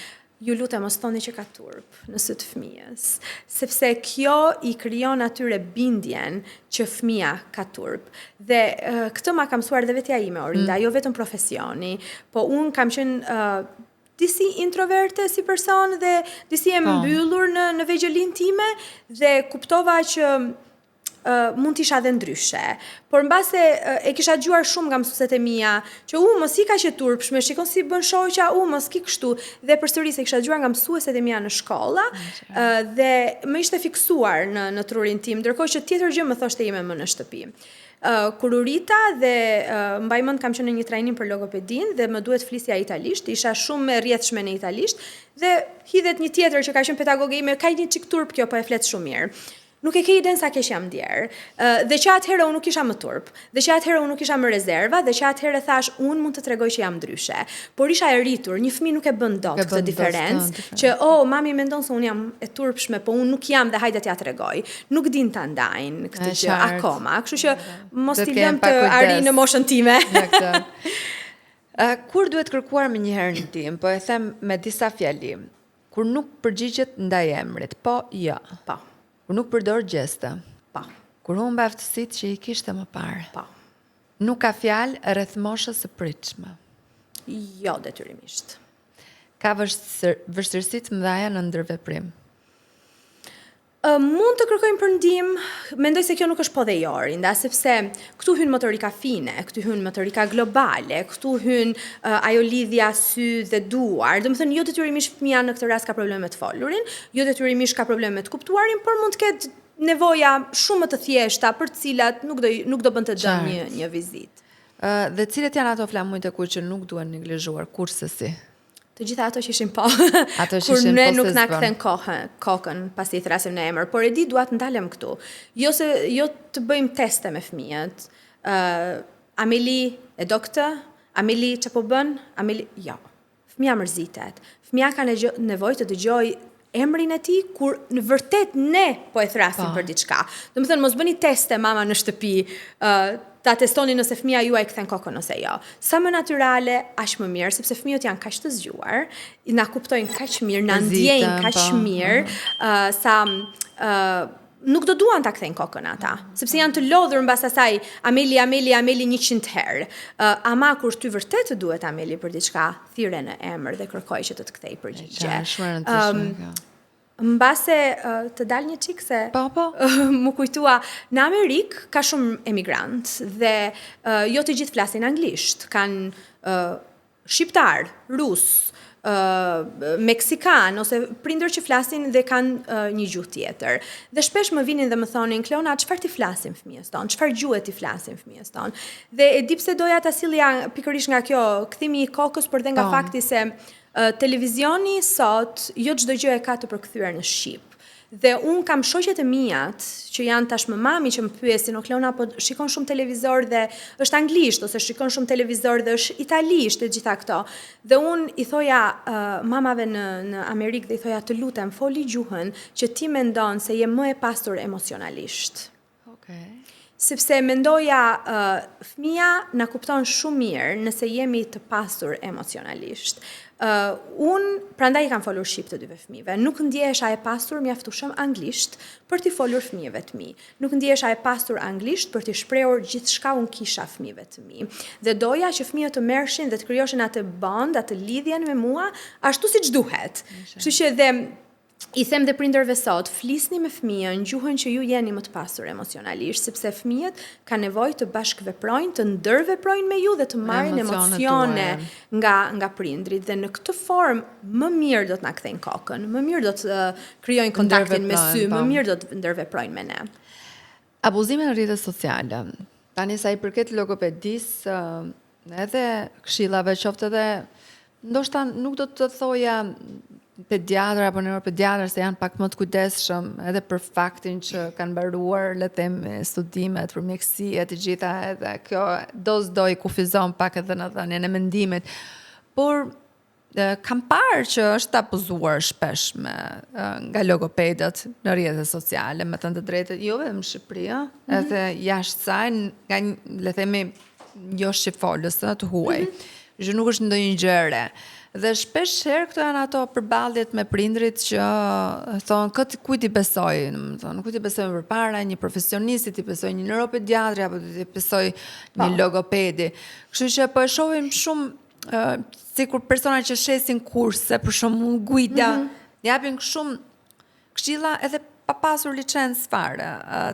ju lutem mos thoni që ka turp në sy të fëmijës, sepse kjo i krijon atyre bindjen që fëmia ka turp. Dhe këtë ma ka mësuar dhe vetja ime, Orinda, jo vetëm profesioni, po unë kam qenë disi introverte si person dhe disi e mbyllur në vegjëlin time, dhe kuptova që mund t'isha dhe ndryshe. Por mbase e kisha dëgjuar shumë nga mësueset e mia që mos i ka që turpshme, shikon si bën shoqja, mos ki kështu. Dhe përsëris e kisha dëgjuar nga mësueset e mia në shkolla, dhe më ishte fiksuar në trurin tim, ndërkohë që tjetër gjë më thoshte ime më në shtëpi. Kur u rita dhe mbaj mend kam qenë në një trajnim për logopedin dhe më duhet flisja italisht, isha shumë e rrjedhshme në italisht, dhe hidhet një tjetër që ka qenë pedagoge ime, ka një çik turp kjo, po e flet shumë mirë. Nuk e ke iden sa kesh jam ndjerë, dhe që atëherë unë nuk isha më turp, dhe që atëherë unë nuk isha më rezerva, dhe që atëherë thash unë mund të tregoj që jam ndryshe. Por isha e rritur, një fëmijë nuk e bën dot këtë diferencë, që mami mendon se unë jam e turpshme, po unë nuk jam dhe hajde t'ja tregoj. Nuk din ta ndajnë këtë gjë akoma, kështu që mos t'i lëm të arri në moshën time. Kur duhet kërkuar me një herë në tim, po e them me disa fjali, kur nuk përgjigjet ndaj emrit, po jo. Po. Kur nuk përdor gjeste. Po. Kur humb aftësitë që i kishte më parë. Po. Nuk ka fjalë rreth moshës së pritshme. Jo, detyrimisht. Ka vështirësi të mëdha në ndërveprim. Mund të kërkojmë për ndihmë, mendoj se kjo nuk është po dhe jo, Orinda, sepse këtu hyn motorika fine, këtu hyn motorika globale, këtu hyn ajo lidhja sy dhe duar. Domethënë jo detyrimisht fëmia në këtë rast ka probleme të folurin, jo detyrimisht ka probleme të kuptuarin, por mund të ketë nevoja shumë më të thjeshta për të cilat nuk do bën të dëm një vizitë. Dhe cilët janë ato flamujt e kur që nuk duhen neglizhuar, kurse si? Të gjitha ato që ishin po, kur ne nuk na kthen kokën pasi i thrasim në emër, por e di duat ndalem këtu. Jo të bëjmë teste me fëmijët. Ameli e do këtë, Ameli që po bën, Ameli, jo. Fëmija mërzitet. Fëmija ka nevojë të dëgjoj emrin e tij kur në vërtet ne po e thrasim për diçka. Domethënë mos bëni teste mama në shtëpi. ta testoni nëse fëmia juaj kthen kokën ose jo. Sa më natyrale, aq më mirë, sepse fëmijët janë kaq të zgjuar, na kuptojnë kaq mirë, na ndjejnë kaq mirë, sa nuk do duan ta kthejnë kokën ata, sepse janë të lodhur mbas asaj Ameli 100 herë. Ama kur ty vërtet të duhet Ameli për diçka, thirre në emër dhe kërkoj që të të kthej përgjigje. Mbase të dal një çik se më kujtua në Amerikë ka shumë emigrant dhe jo të gjithë flasin anglisht, kanë shqiptar, rus, meksikan ose prindër që flasin dhe kanë një gjuhë tjetër. Dhe shpesh më vinin dhe më thonin, Klona, çfarë ti flasin fëmijës tonë? Çfarë gjuhë ti flasin fëmijës tonë? Dhe e di pse doja ta sillja pikërisht nga kjo kthimi i kokës, por dhe nga fakti se televizioni sot jo çdo gjë e ka të përkthyer në shqip. Dhe un kam shoqet e mijat që janë tashmë mami që më pyesin, o Klona, po shikon shumë televizor dhe është anglisht ose shikon shumë televizor dhe është italisht e gjitha këto. Dhe un i thoja mamave në Amerikë dhe i thoja, të lutem, foli gjuhën që ti mendon se je më e pastur emocionalisht. Sepse mendoja fëmia na kupton shumë mirë nëse jemi të pasur emocionalisht. Prandaj i kam folur shqip të dyve fëmijëve. Nuk ndjehesha e pastur mjaftueshëm anglisht për t'i folur fëmijëve të mi. Nuk ndjehesha e pastur anglisht për t'i shprehur gjithçka unë kisha fëmijëve të mi. Dhe doja që fëmijët të merrshin dhe të krijoshin atë bond, atë lidhjen me mua, ashtu siç duhet. Kështu që dhe i them dhe prindërve sot, flisni me fëmijën gjuhën që ju jeni më të pasur emocionalisht, sepse fëmijët kanë nevojë të bashkëveprojnë, të ndërveprojnë me ju dhe të marrin emocione nga prindrit dhe në këtë formë më mirë do të na kthejnë kokën, më mirë do të krijojnë kontaktin me sy, më mirë do të ndërveprojnë me ne. Abuzime në rrjetet sociale. Tani sa i përket logopedisë, edhe këshillave qoftë edhe ndoshta nuk do të thoja pediatër apo neuropediatër se janë pak më të kujdesshëm edhe për faktin që kanë mbaruar le të them studimet për mjekësi e të gjitha, edhe kjo do i kufizon pak edhe në dhënien e mendimit. Por kam parë që është abuzuar shpesh nga logopedët në rrjetet sociale, me të drejtë, jo vetëm në Shqipëri, edhe jashtë saj, nga le themi jo shqifolës të huaj, që nuk është ndonjë gjë e re. Dhe shpesh herë këto janë ato përballjet me prindrit që thonë këtë kujt i besoj, domethënë kujt i besoj përpara, një profesionist, ti besoj një neuropediatri apo ti besoj një logopedi. Kështu që po e shohim shumë sikur persona që shesin kurse, për shembull guida, japin shumë këshilla edhe pa pasur licencë fare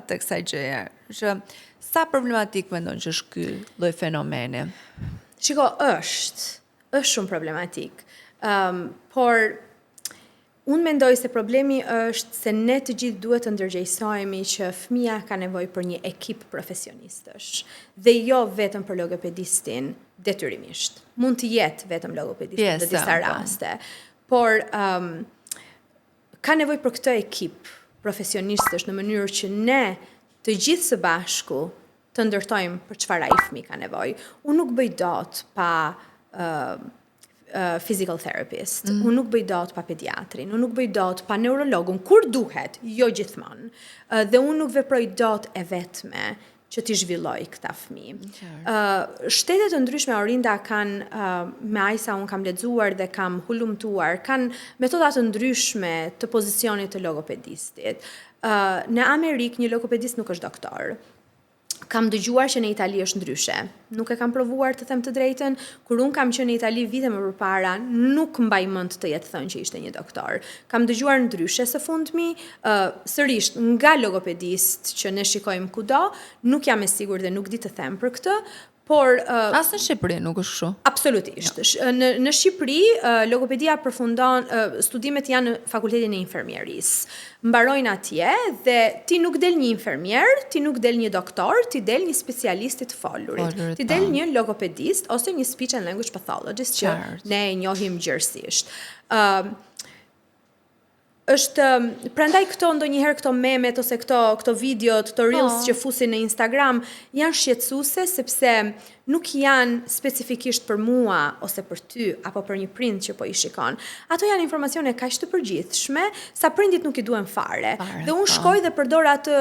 tek kësaj gjëje. Që sa problematik mendon që është ky lloj fenomeni? Shiko, është shumë problematik, por unë mendoj se problemi është se ne të gjithë duhet të ndërgjegjësohemi që fëmia ka nevojë për një ekip profesionistësh dhe jo vetëm për logopedistin detyrimisht. Mund të jetë vetëm logopedistin në disa raste, por ka nevojë për këtë ekip profesionistësh në mënyrë që ne të gjithë së bashku të ndërtojmë për çfarë ai fëmijë ka nevojë. Unë nuk bëj dot pa physical therapist, unë nuk bëj dot pa pediatrin, unë nuk bëj dot pa neurologun, kur duhet, jo gjithmonë. Dhe unë nuk veproj dot e vetme që t'i zhvilloj këta fëmijë. Shtete të ndryshme Orinda kanë, me aq sa unë kam lexuar dhe kam hulumtuar, kanë metoda të ndryshme të pozicionit të logopedistit. Në Amerikë një logopedist nuk është doktor. Kam dëgjuar që në Itali është ndryshe. Nuk e kam provuar të them të drejtën, kur unë kam qenë në Itali vite më përpara, nuk mbaj mend të jetë thënë që ishte një doktor. Kam dëgjuar ndryshe së fundmi, sërish nga logopedist që ne shikojmë kudo, nuk jam e sigurt dhe nuk di të them për këtë, por as në Shqipëri nuk është kështu. Absolutisht. Në Shqipëri logopedia përfundon, studimet janë në Fakultetin e Infermierisë. Mbarojnë atje dhe ti nuk del një infermier, ti nuk del një doktor, ti del një specialist i të folurit. Ti del një logopedist ose një speech and language pathologist që ne e njohim gjërësisht. Prandaj ndonjëherë këto memet ose këto videot, këto reels që fusin në Instagram janë shqetësuese sepse nuk janë specifikisht për mua ose për ty apo për një prind që po i shikon. Ato janë informacione kaq të përgjithshme sa prindit nuk i duhen fare. Dhe unë shkoj dhe përdor atë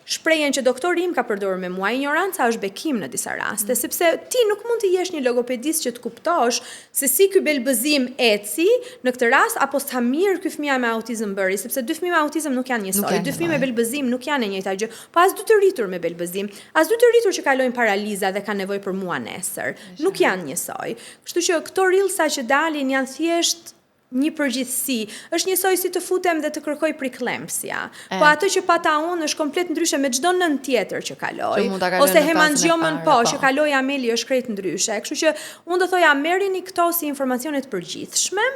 shprehjen që doktori im ka përdorur me mua, ignoranca është bekim në disa raste, sepse ti nuk mund të jesh një logopedist që të kuptosh se si ky belbëzim eci në këtë rast apo sa mirë ky fëmia me autizëm bëri, sepse dy fëmijë me autizëm nuk janë njësoj, dy fëmijë me belbëzim nuk janë e njëjta gjë, po as dy të rritur me belbëzim, as dy të rritur që kalojnë paraliza dhe kanë nevojë për mua nesër, nuk janë njësoj. Kështu që këto rilsa që dalin janë thjesht një përgjithësi, është njësoj si të futem dhe të kërkoj preeclampsia. Po atë që pata unë është komplet ndryshe me çdo nën tjetër që kaloj. Ose hemangiomën që kaloj Ameli është krejt ndryshe. Kështu që unë do thoja merrini këto si informacione të përgjithshme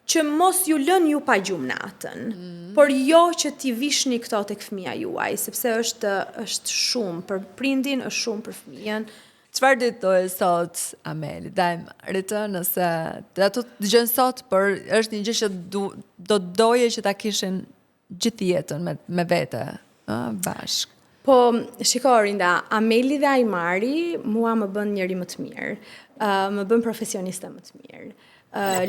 që mos ju lën ju pa gjumë natën. Por jo që t'i vishni këto tek fëmia juaj, sepse është shumë për prindin, është shumë për fëmijën. Çfarë do të thotë sot Ameli? Dajmë nëse ato dëgjojnë sot, por është një gjë që do doje që ta kishin gjithë jetën me vete, bashk. Po, shiko Orinda, Ameli dhe Ajmari mua më bën njëri më të mirë, më bën profesioniste më të mirë.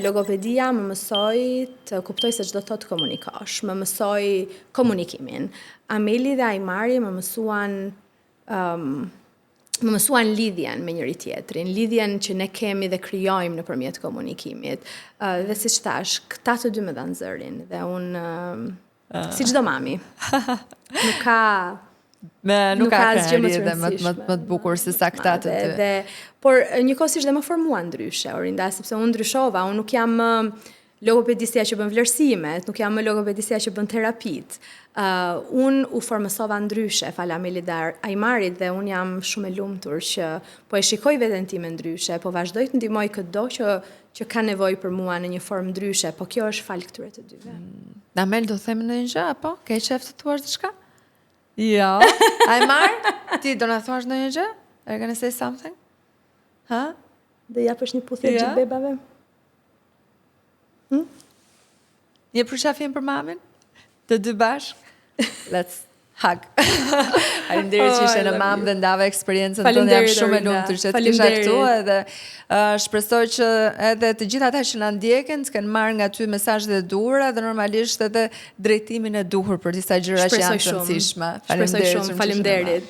Logopedia më mësoi të kuptoj se çdo thot komunikosh, më mësoi komunikimin. Ameli dhe Ajmari më mësuan lidhjen me njëri tjetrin, lidhjen që ne kemi dhe krijojmë nëpërmjet komunikimit. Dhe siç thash, këta të dy më dhanë zërin dhe unë si çdo mami. Nuk ka asgjë më të më të bukur se sa këta të dy. Por njëkohësisht dhe më formuan ndryshe, Orinda, sepse unë ndryshova, unë nuk jam logopedistja që bën vlerësimet, nuk jam logopedistja që bën terapit. Unë u formësova ndryshe, fal Amelit dhe Ajmarit, dhe unë jam shumë e lumtur që po e shikoj veten time ndryshe, po vazhdoj të ndihmoj çdo që ka nevojë për mua në një formë ndryshe, po kjo është fal këtyre të dyve. Amel, do them ndonjë gjë apo? Ke qef të thuash diçka? Jo. Ajmar, ti do na thuash ndonjë gjë? Are you gonna say something? Ha? Dhe japësh një puthje gjithë bebave? Një përshafjen për mamin? Të dy bashk? Let's hug. Faleminderit që ishe në mamë dhe ndave eksperiencën tonë, jam shumë e lumtur që të kisha këtu edhe shpresoj që edhe të gjithë ata që na ndjekin të kenë marrë nga ty mesazhet e duhura dhe normalisht edhe drejtimin e duhur për disa gjëra që janë të rëndësishme. Shpresoj shumë. Faleminderit.